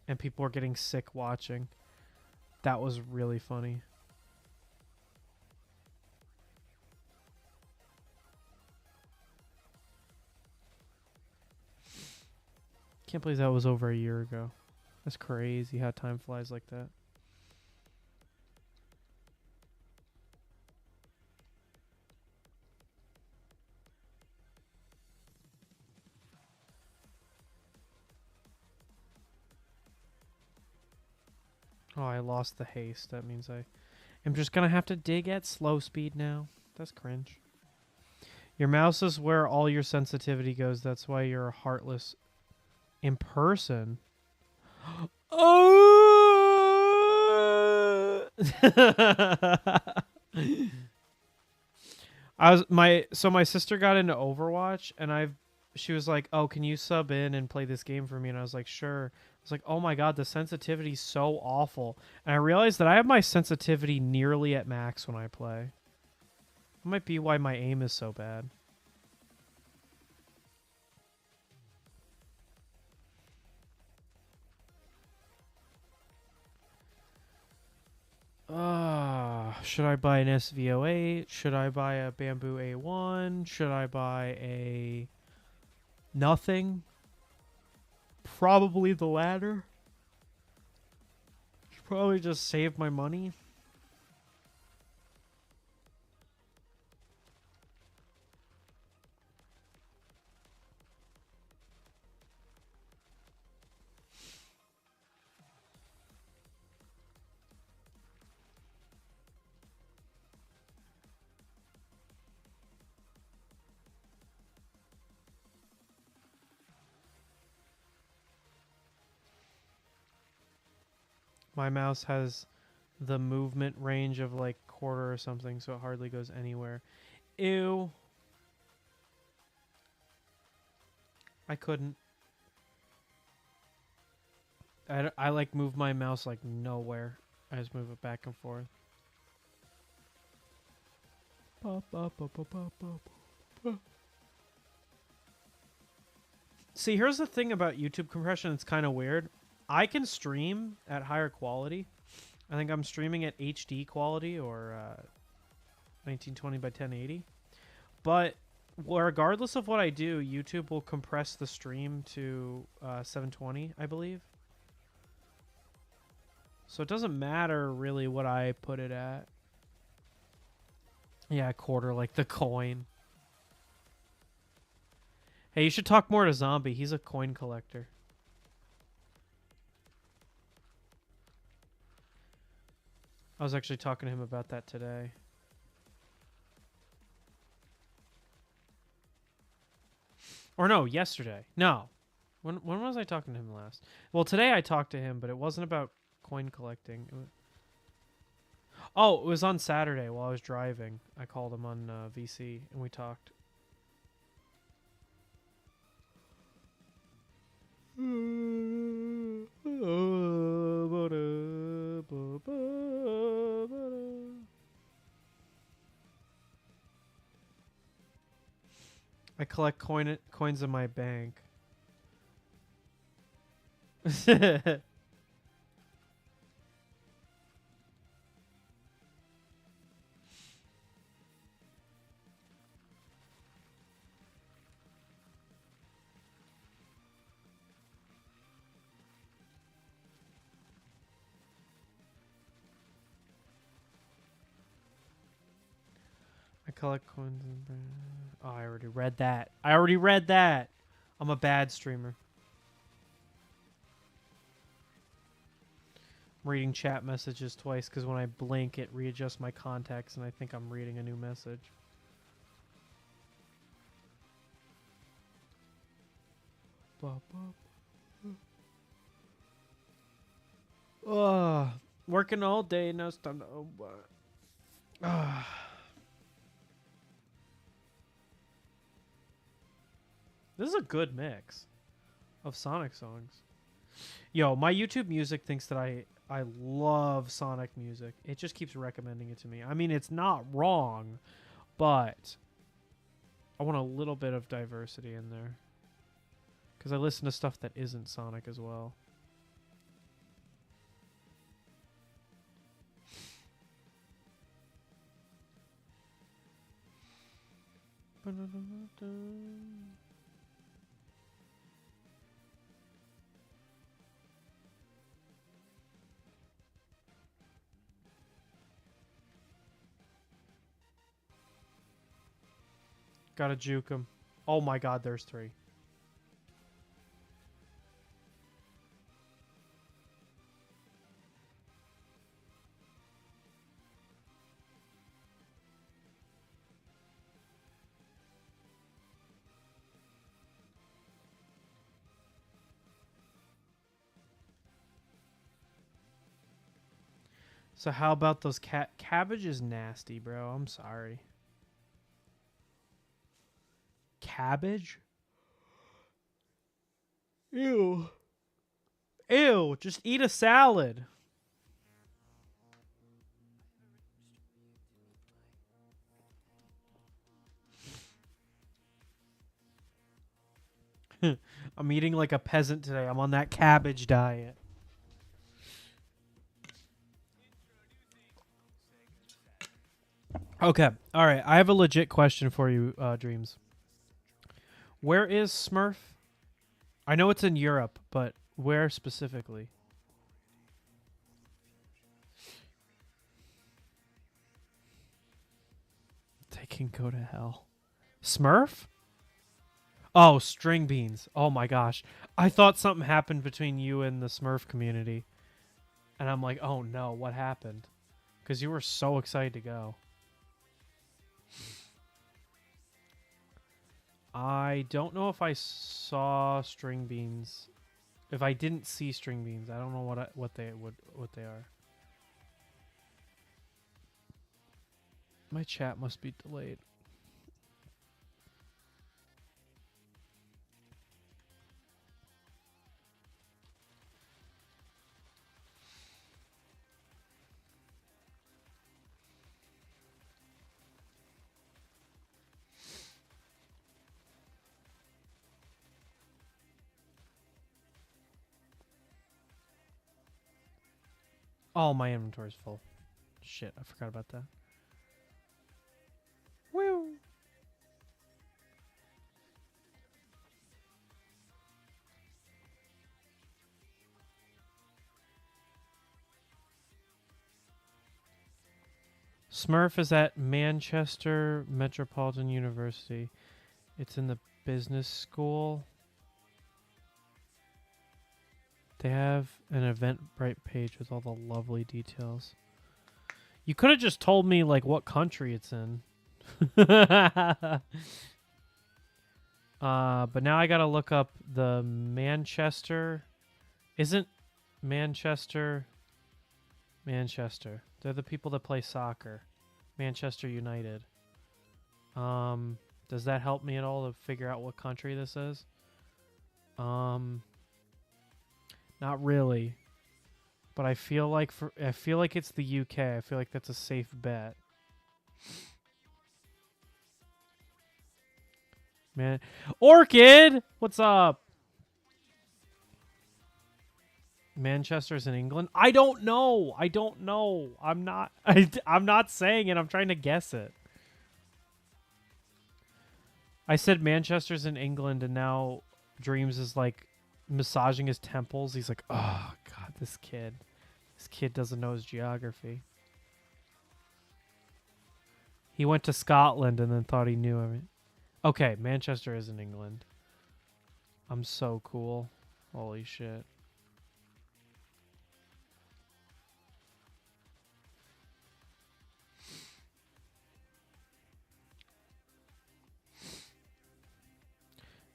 and people were getting sick watching. That was really funny. Can't believe that was over a year ago. That's crazy how time flies like that. Oh, I lost the haste. That means I am just going to have to dig at slow speed now. That's cringe. Your mouse is where all your sensitivity goes. That's why you're heartless in person. Oh! my sister got into Overwatch and she was like, "Oh, can you sub in and play this game for me?" And I was like, "Sure." I was like, "Oh my god, the sensitivity's so awful." And I realized that I have my sensitivity nearly at max when I play. That might be why my aim is so bad. Should I buy an SVO8? Should I buy a Bamboo A1? Should I buy a nothing? Probably the latter. Should probably just save my money. My mouse has the movement range of like quarter or something, so it hardly goes anywhere. Ew. I couldn't. I like move my mouse like nowhere. I just move it back and forth. See, here's the thing about YouTube compression. It's kind of weird. I can stream at higher quality. I think I'm streaming at HD quality or 1920 by 1080. But regardless of what I do, YouTube will compress the stream to 720, I believe. So it doesn't matter really what I put it at. Yeah, a quarter like the coin. Hey, you should talk more to Zombie. He's a coin collector. I was actually talking to him about that today. Or no, yesterday. No. When was I talking to him last? Well, today I talked to him, but it wasn't about coin collecting. It was on Saturday while I was driving. I called him on VC and we talked. I collect coins in my bank. I collect coins and oh, I already read that. I'm a bad streamer. I'm reading chat messages twice because when I blink, it readjusts my context, and I think I'm reading a new message. Working all day, now it's time to. This is a good mix of Sonic songs. Yo, my YouTube music thinks that I love Sonic music. It just keeps recommending it to me. I mean, it's not wrong, but I want a little bit of diversity in there. Because I listen to stuff that isn't Sonic as well. Gotta juke him. Oh my god, there's 3. So how about those cabbage is nasty, bro. I'm sorry. Cabbage? Ew. Ew, just eat a salad. I'm eating like a peasant today. I'm on that cabbage diet. Okay. All right. I have a legit question for you, Dreams. Where is Smurf? I know it's in Europe, but where specifically? They can go to hell. Smurf? Oh, string beans. Oh my gosh. I thought something happened between you and the Smurf community. And I'm like, oh no, what happened? Because you were so excited to go. I don't know if I saw string beans. If I didn't see string beans, I don't know what they are. My chat must be delayed. Oh, my inventory's full. Shit, I forgot about that. Woo! Smurf is at Manchester Metropolitan University. It's in the business school. They have an Eventbrite page with all the lovely details. You could have just told me like what country it's in. But now I gotta look up the Manchester. Isn't Manchester? Manchester. They're the people that play soccer. Manchester United. Does that help me at all to figure out what country this is? Not really. But I feel like it's the UK. I feel like that's a safe bet. Man, Orchid, what's up? Manchester's in England? I don't know. I'm not I'm not saying it. I'm trying to guess it. I said Manchester's in England and now Dreams is like massaging his temples. He's like, "Oh god, this kid doesn't know his geography." He went to Scotland and then thought he knew everything. Okay, Manchester is in England. I'm so cool. Holy shit.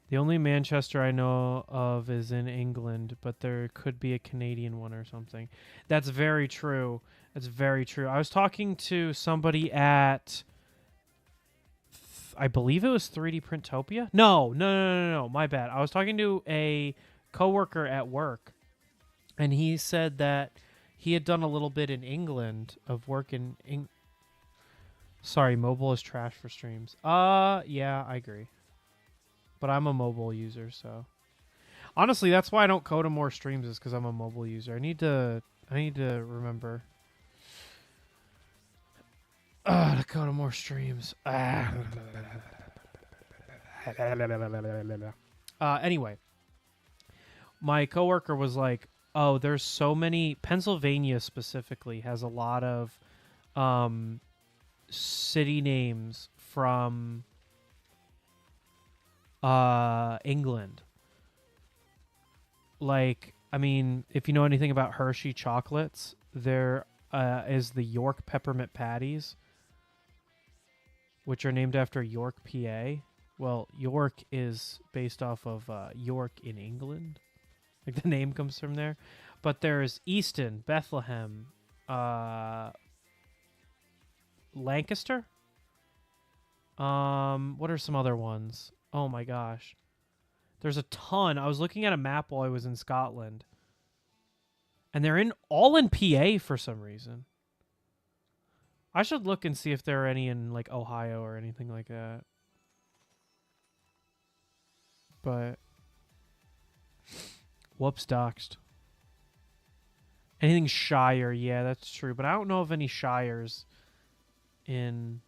The only Manchester I know of is in England, but there could be a Canadian one or something. That's very true. That's very true. I was talking to somebody at, I believe it was 3D Printopia. No. My bad. I was talking to a coworker at work, and he said that he had done a little bit in England of work in. Sorry, mobile is trash for streams. Yeah, I agree. But I'm a mobile user, so honestly, that's why I don't go to more streams is because I'm a mobile user. I need to remember to go to more streams. Anyway, my coworker was like, "Oh, there's so many. Pennsylvania specifically has a lot of city names from England. Like, I mean, if you know anything about Hershey chocolates, there is the York peppermint patties, which are named after York, PA. Well, York is based off of York in England. Like the name comes from there. But there's Easton, Bethlehem, Lancaster. What are some other ones? Oh my gosh. There's a ton. I was looking at a map while I was in Scotland. And they're all in PA for some reason. I should look and see if there are any in like Ohio or anything like that. But whoops, doxed. Anything Shire, yeah, that's true. But I don't know of any Shires in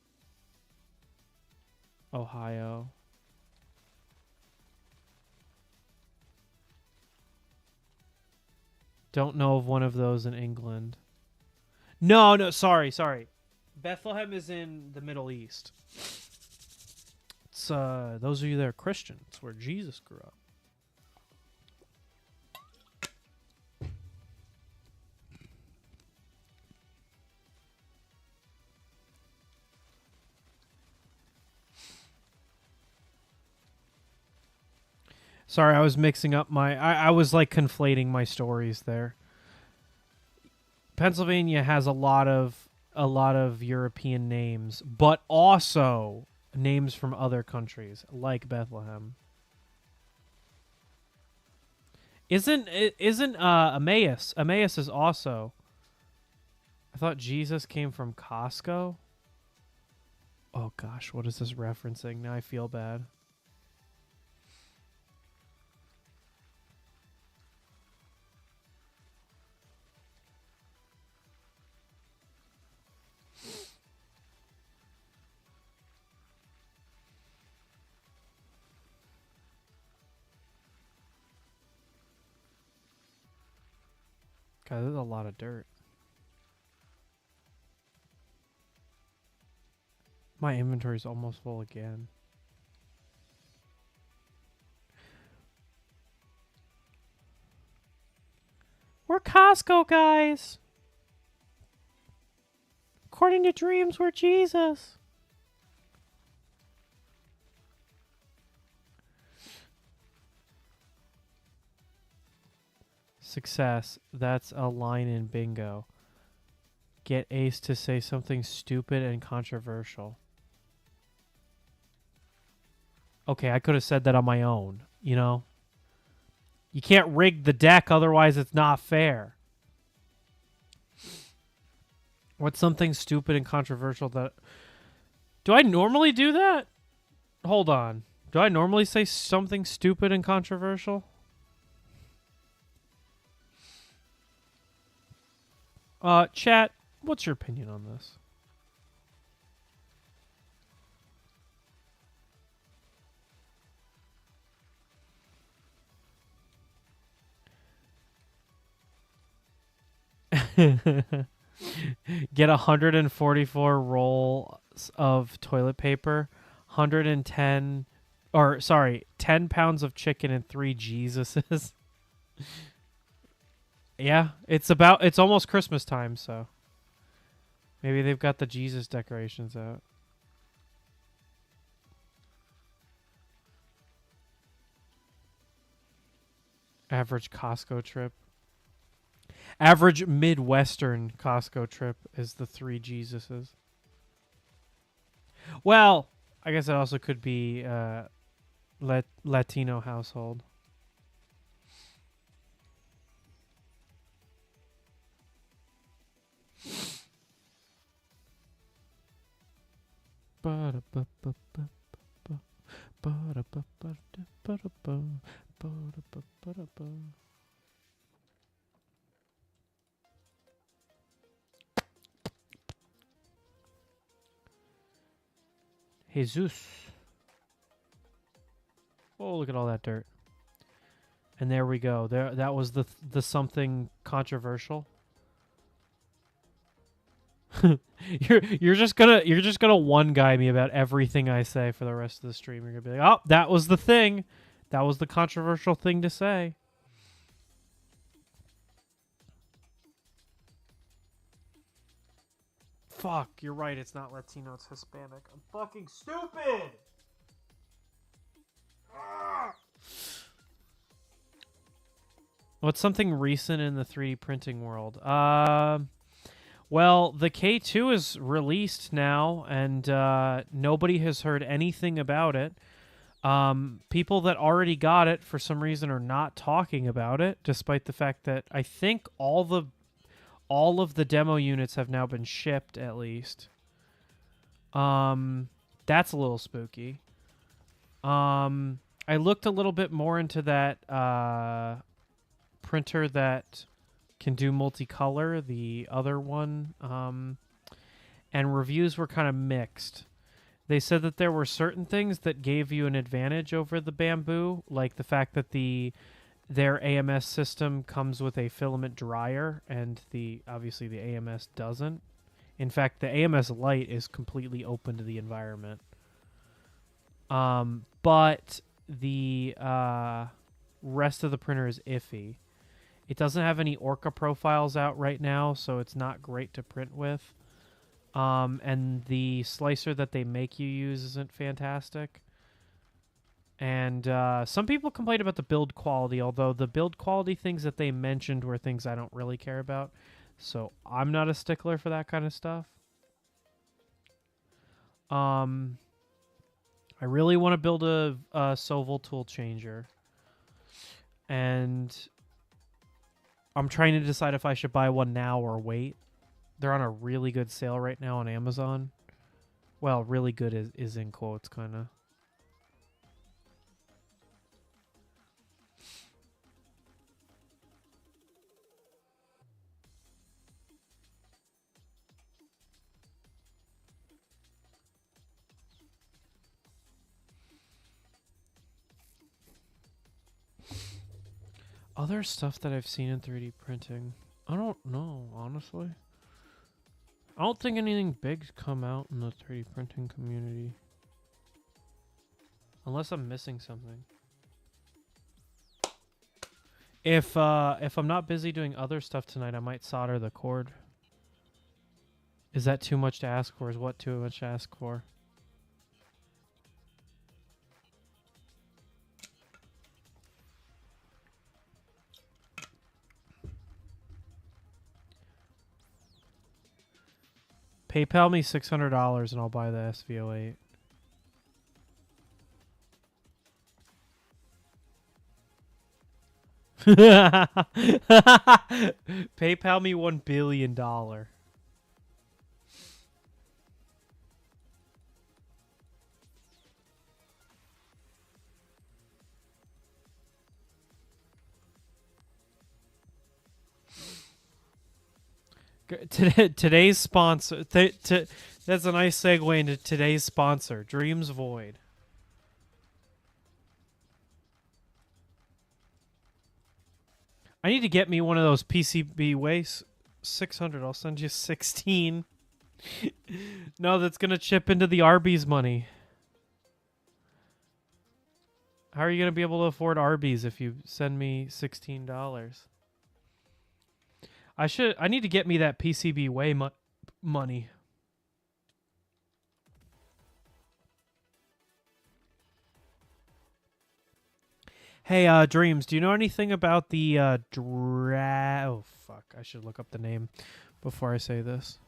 Ohio. Don't know of one of those in England. No, sorry. Bethlehem is in the Middle East. It's those of you that are Christian, it's where Jesus grew up. Sorry, I was mixing up I was like conflating my stories there. Pennsylvania has a lot of European names, but also names from other countries, like Bethlehem. Isn't Emmaus? Emmaus is also. I thought Jesus came from Costco. Oh gosh, what is this referencing? Now I feel bad. God, there's a lot of dirt. My inventory's almost full again. We're Costco guys. According to dreams, we're Jesus. Success. That's a line in bingo. Get Ace to say something stupid and controversial. Okay, I could have said that on my own, you know? You can't rig the deck, otherwise it's not fair. What's something stupid and controversial that... Do I normally do that? Hold on. Do I normally say something stupid and controversial? Chat, what's your opinion on this? Get 144 rolls of toilet paper, 110, or sorry, 10 pounds of chicken and 3 Jesuses. Yeah, it's almost Christmas time, so maybe they've got the Jesus decorations out. Average Costco trip. Average Midwestern Costco trip is the 3 Jesuses. Well, I guess it also could be Latino household. Jesus. Oh, look at all that dirt. And there we go. There, that was the something controversial. you're just gonna one guy me about everything I say for the rest of the stream. You're gonna be like, oh, that was the thing. That was the controversial thing to say. Fuck, you're right. It's not Latino. It's Hispanic. I'm fucking stupid. What's something recent in the 3D printing world? Well, the K2 is released now, and nobody has heard anything about it. People that already got it, for some reason, are not talking about it, despite the fact that I think all of the demo units have now been shipped, at least. That's a little spooky. I looked a little bit more into that printer that can do multicolor, the other one, and reviews were kind of mixed. They said that there were certain things that gave you an advantage over the Bamboo, like the fact that their AMS system comes with a filament dryer, and obviously the AMS doesn't. In fact, the AMS light is completely open to the environment. But the rest of the printer is iffy. It doesn't have any Orca profiles out right now, so it's not great to print with. And the slicer that they make you use isn't fantastic. And some people complained about the build quality, although the build quality things that they mentioned were things I don't really care about. So I'm not a stickler for that kind of stuff. I really want to build a Sovol tool changer. And I'm trying to decide if I should buy one now or wait. They're on a really good sale right now on Amazon. Well, really good is in quotes, kind of. Other stuff that I've seen in 3D printing. I don't know, honestly. I don't think anything big's come out in the 3D printing community. Unless I'm missing something. If I'm not busy doing other stuff tonight, I might solder the cord. Is that too much to ask for? Is what too much to ask for? PayPal me $600 and I'll buy the SVO8. PayPal me $1 billion. Today's sponsor. That's a nice segue into today's sponsor, Dreams Void. I need to get me one of those PCB waste 600. I'll send you 16. No, that's gonna chip into the Arby's money. How are you gonna be able to afford Arby's if you send me $16? I need to get me that PCB way money. Hey, Dreams, do you know anything about the oh fuck, I should look up the name before I say this.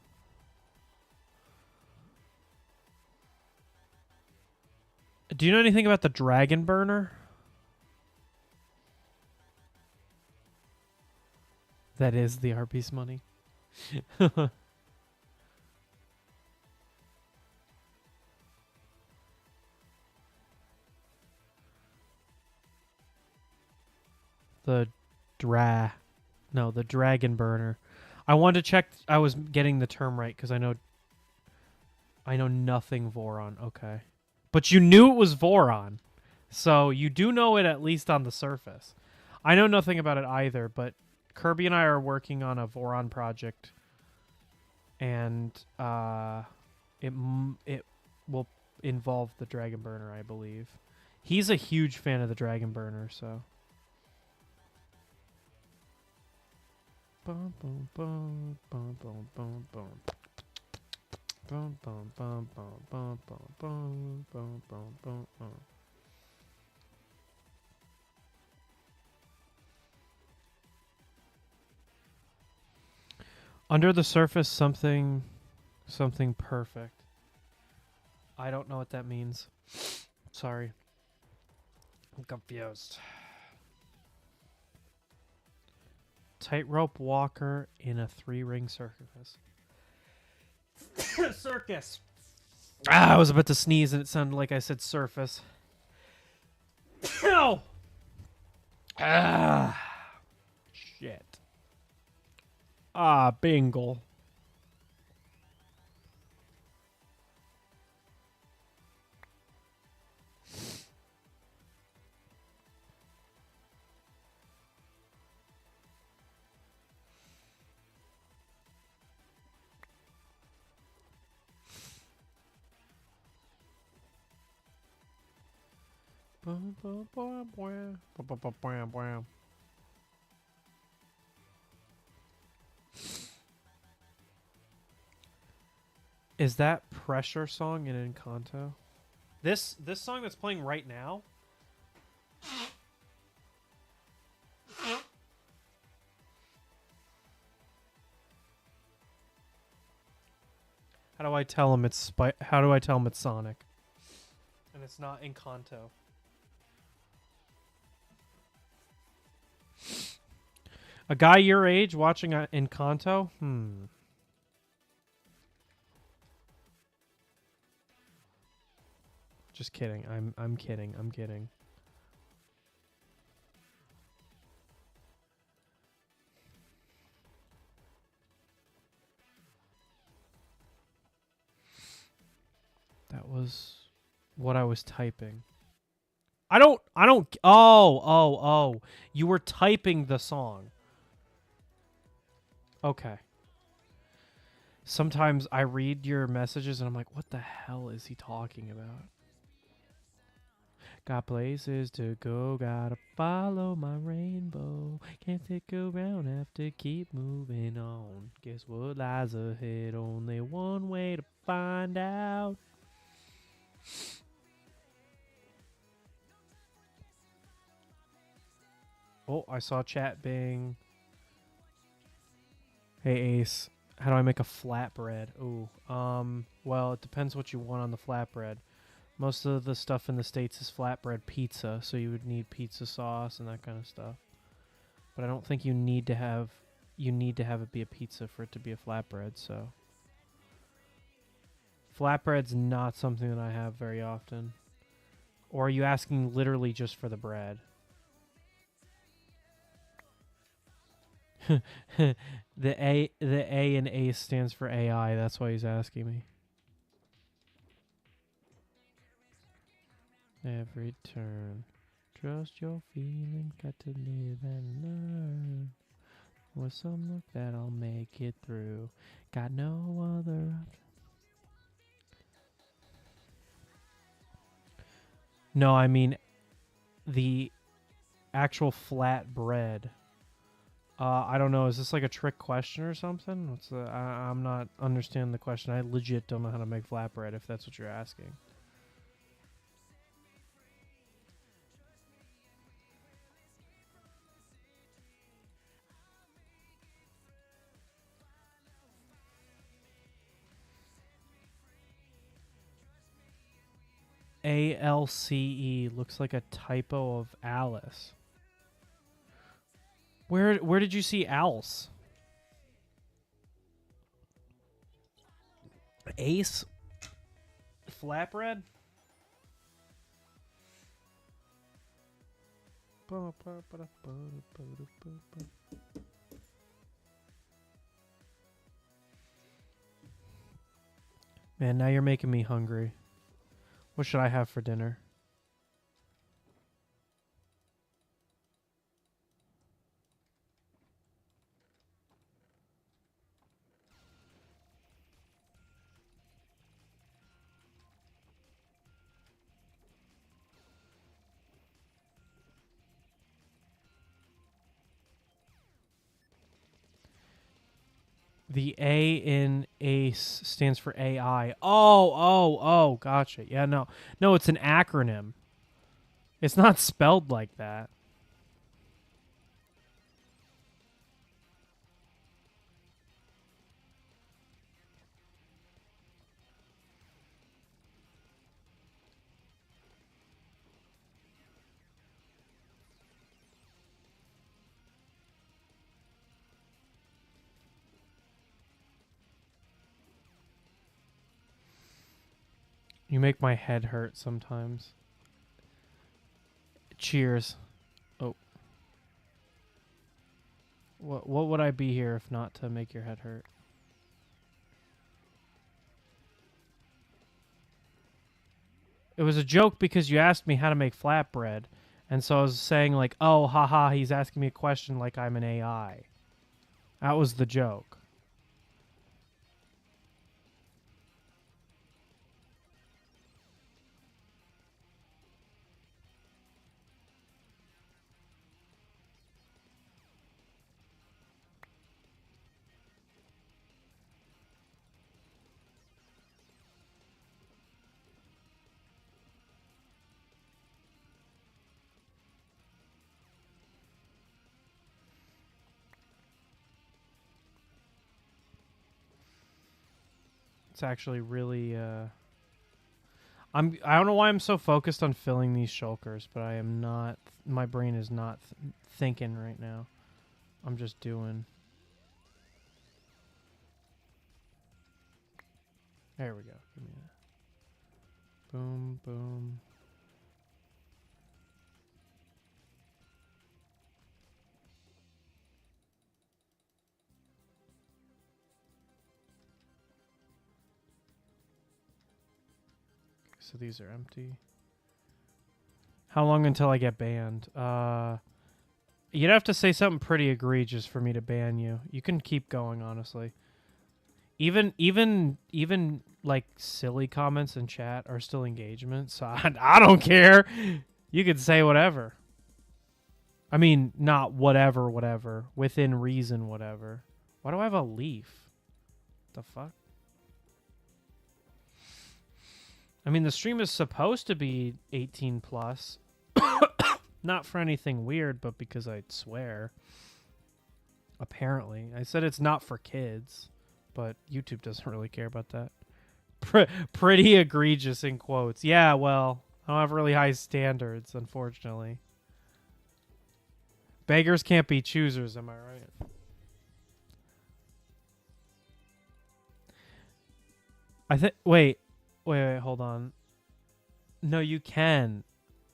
Do you know anything about the Dragon Burner? That is the Arby's money. The Dragon Burner. I wanted to check I was getting the term right because I know nothing Voron. Okay. But you knew it was Voron. So you do know it at least on the surface. I know nothing about it either, but Kirby and I are working on a Voron project, and it will involve the Dragon Burner, I believe. He's a huge fan of the Dragon Burner, so. Bum, bum, bum, bum, bum, bum, bum. Bum, bum, bum, bum, bum, bum, bum, bum, bum, bum, bum. Under the surface, something perfect. I don't know what that means. Sorry. I'm confused. Tightrope walker in a 3-ring circus. Circus. I was about to sneeze and it sounded like I said surface. Ow! Shit. Bingle. Is that Pressure song in Encanto? This song that's playing right now? How do I tell him it's Sonic? And it's not Encanto. A guy your age watching Encanto? Just kidding. I'm kidding. I'm kidding. That was what I was typing. I don't Oh. You were typing the song. Okay. Sometimes I read your messages and I'm like, what the hell is he talking about? Got places to go, gotta follow my rainbow. Can't stick around, have to keep moving on. Guess what lies ahead? Only one way to find out. Oh, I saw chat bing. Hey Ace, how do I make a flatbread? Ooh, well, it depends what you want on the flatbread. Most of the stuff in the States is flatbread pizza, so you would need pizza sauce and that kind of stuff. But I don't think you need to have it be a pizza for it to be a flatbread, so flatbread's not something that I have very often. Or are you asking literally just for the bread? the A in ACE stands for AI, that's why he's asking me. Every turn. Trust your feelings, got to live and learn. With some luck that I'll make it through. Got no other option. No, I mean the actual flat bread. I don't know. Is this like a trick question or something? I'm not understanding the question. I legit don't know how to make flatbread if that's what you're asking. ALCE looks like a typo of Alice. Where did you see Alice? Ace? Flatbread? Man, now you're making me hungry. What should I have for dinner? The A in ACE stands for AI. Oh, gotcha. Yeah, no. No, it's an acronym. It's not spelled like that. You make my head hurt sometimes. Cheers. Oh. What would I be here if not to make your head hurt? It was a joke because you asked me how to make flatbread. And so I was saying like, oh, haha, he's asking me a question like I'm an AI. That was the joke. It's actually really I don't know why I'm so focused on filling these shulkers, but I am not. My brain is not thinking right now. I'm just doing. There we go. Give me that. Boom, boom. So these are empty. How long until I get banned? You'd have to say something pretty egregious for me to ban you. You can keep going, honestly. Even like silly comments in chat are still engagement, so I don't care. You could say whatever. I mean, not whatever. Within reason, whatever. Why do I have a leaf? The fuck? I mean, the stream is supposed to be 18 plus. Not for anything weird, but because I swear. Apparently. I said it's not for kids, but YouTube doesn't really care about that. Pretty egregious in quotes. Yeah, well, I don't have really high standards, unfortunately. Beggars can't be choosers, am I right? I think wait, hold on. No, you can.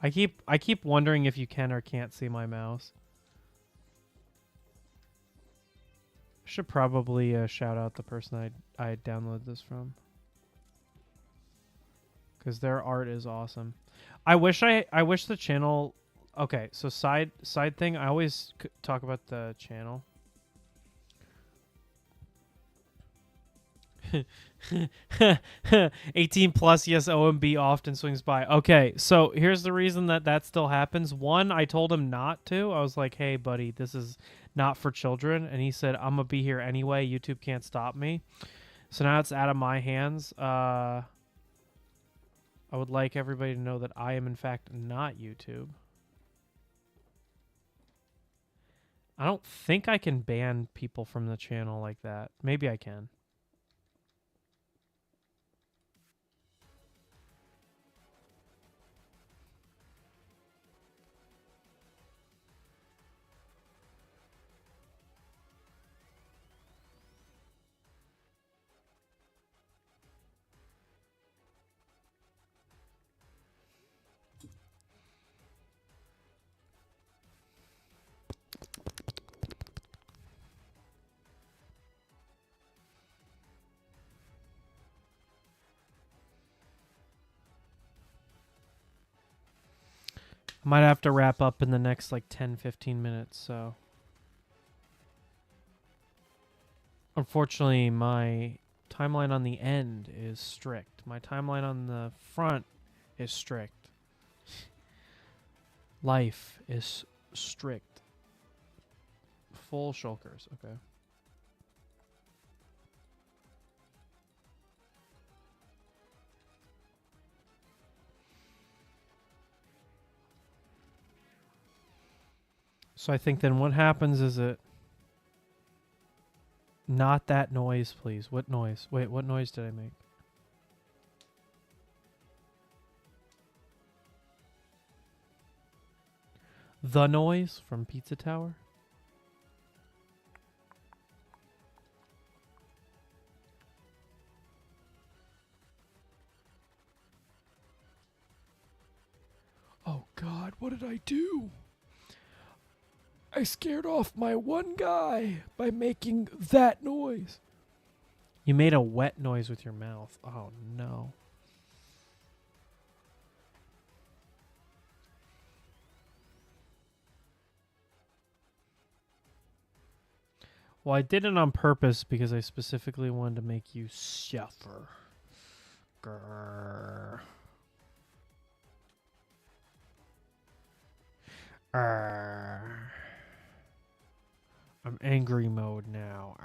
I keep wondering if you can or can't see my mouse. Should probably shout out the person I downloaded this from, because their art is awesome. I wish the channel. Okay, so side thing. I always talk about the channel. 18 plus, yes, OMB often swings by. Okay, so here's the reason that still happens. One, I told him not to. I was like, hey, buddy, this is not for children. And he said, I'm going to be here anyway. YouTube can't stop me. So now it's out of my hands. I would like everybody to know that I am, in fact, not YouTube. I don't think I can ban people from the channel like that. Maybe I can. Might have to wrap up in the next like 10-15 minutes, so unfortunately my timeline on the end is strict. My timeline on the front is strict. Life is strict. Full shulkers, okay. So I think then what happens is it... Not that noise, please. What noise? Wait, what noise did I make? The noise from Pizza Tower? Oh God, what did I do? I scared off my one guy by making that noise. You made a wet noise with your mouth. Oh no. Well, I did it on purpose because I specifically wanted to make you suffer. Grrr. I'm angry mode now.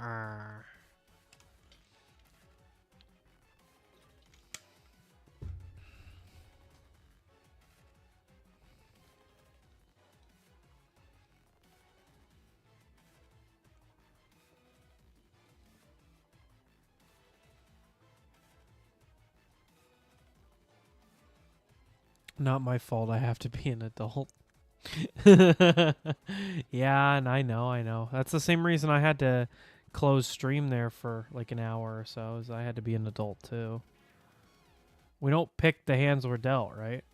Not my fault. I have to be an adult. Yeah, and I know. That's the same reason I had to close stream there for like an hour or so, is I had to be an adult too. We don't pick the hands we're dealt, right?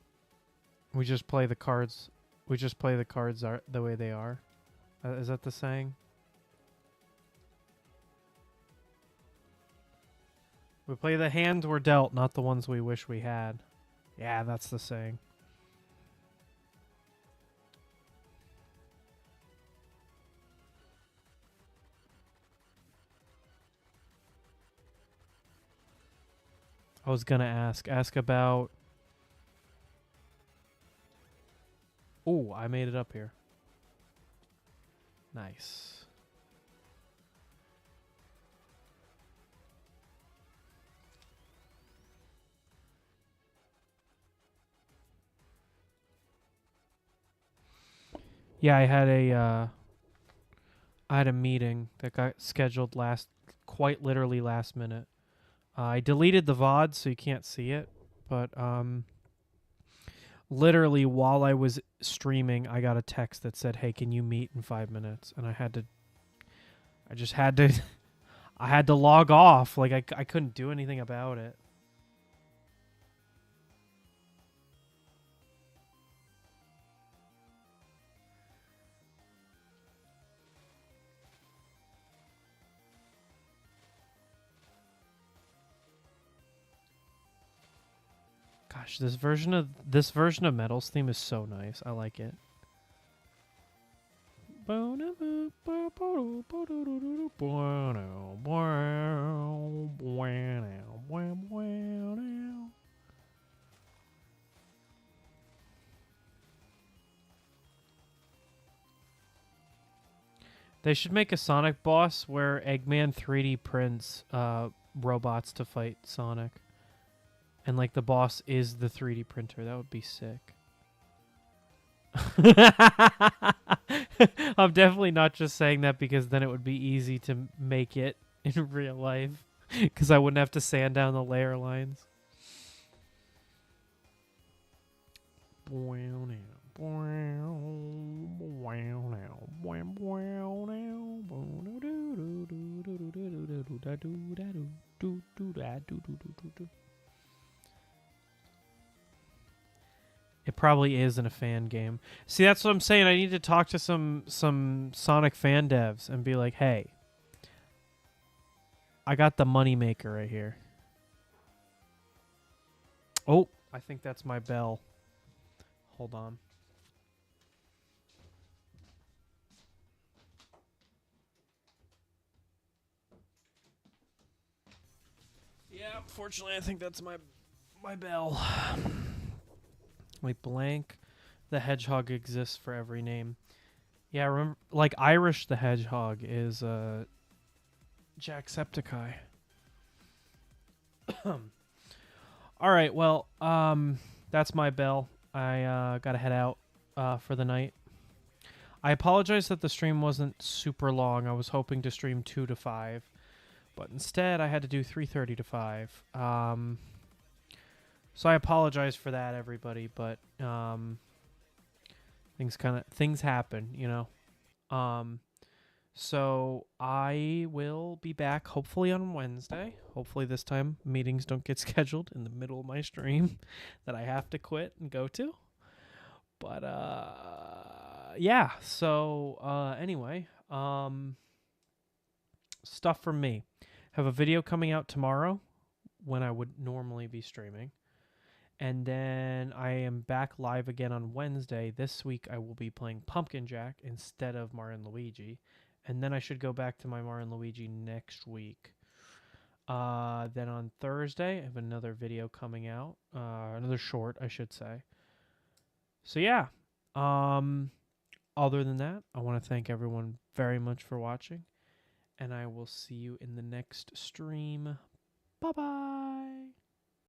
We just play the cards. We just play the cards are the way they are. Is that the saying? We play the hands we're dealt, not the ones we wish we had. Yeah, that's the saying. I was gonna ask about... Oh, I made it up here. Nice. Yeah, I had a meeting that got scheduled quite literally last minute. I deleted the VOD so you can't see it, but literally while I was streaming, I got a text that said, "Hey, can you meet in 5 minutes?" And I just had to, I had to log off. Like I couldn't do anything about it. Gosh, this version of Metal's theme is so nice. I like it. They should make a Sonic boss where Eggman 3D prints robots to fight Sonic. And like the boss is the 3D printer. That would be sick. I'm definitely not just saying that because then it would be easy to make it in real life. Because I wouldn't have to sand down the layer lines. It probably is in a fan game. See, that's what I'm saying. I need to talk to some Sonic fan devs and be like, hey, I got the money maker right here. Oh, I think that's my bell. Hold on. Yeah, unfortunately, I think that's my bell. Like Blank the Hedgehog exists for every name. Yeah, remember, like Irish the Hedgehog is Jacksepticeye. All right, well, that's my bell. I gotta head out for the night. I apologize that the stream wasn't super long. I was hoping to stream 2 to 5, but instead I had to do 3:30 to 5. So I apologize for that, everybody. But things happen, you know. So I will be back hopefully on Wednesday. Hopefully this time meetings don't get scheduled in the middle of my stream that I have to quit and go to. But yeah. So anyway, stuff from me. Have a video coming out tomorrow when I would normally be streaming. And then I am back live again on Wednesday. This week I will be playing Pumpkin Jack instead of Mario and Luigi. And then I should go back to my Mario and Luigi next week. Then on Thursday, I have another video coming out. Another short, I should say. So yeah. Other than that, I want to thank everyone very much for watching. And I will see you in the next stream. Bye-bye.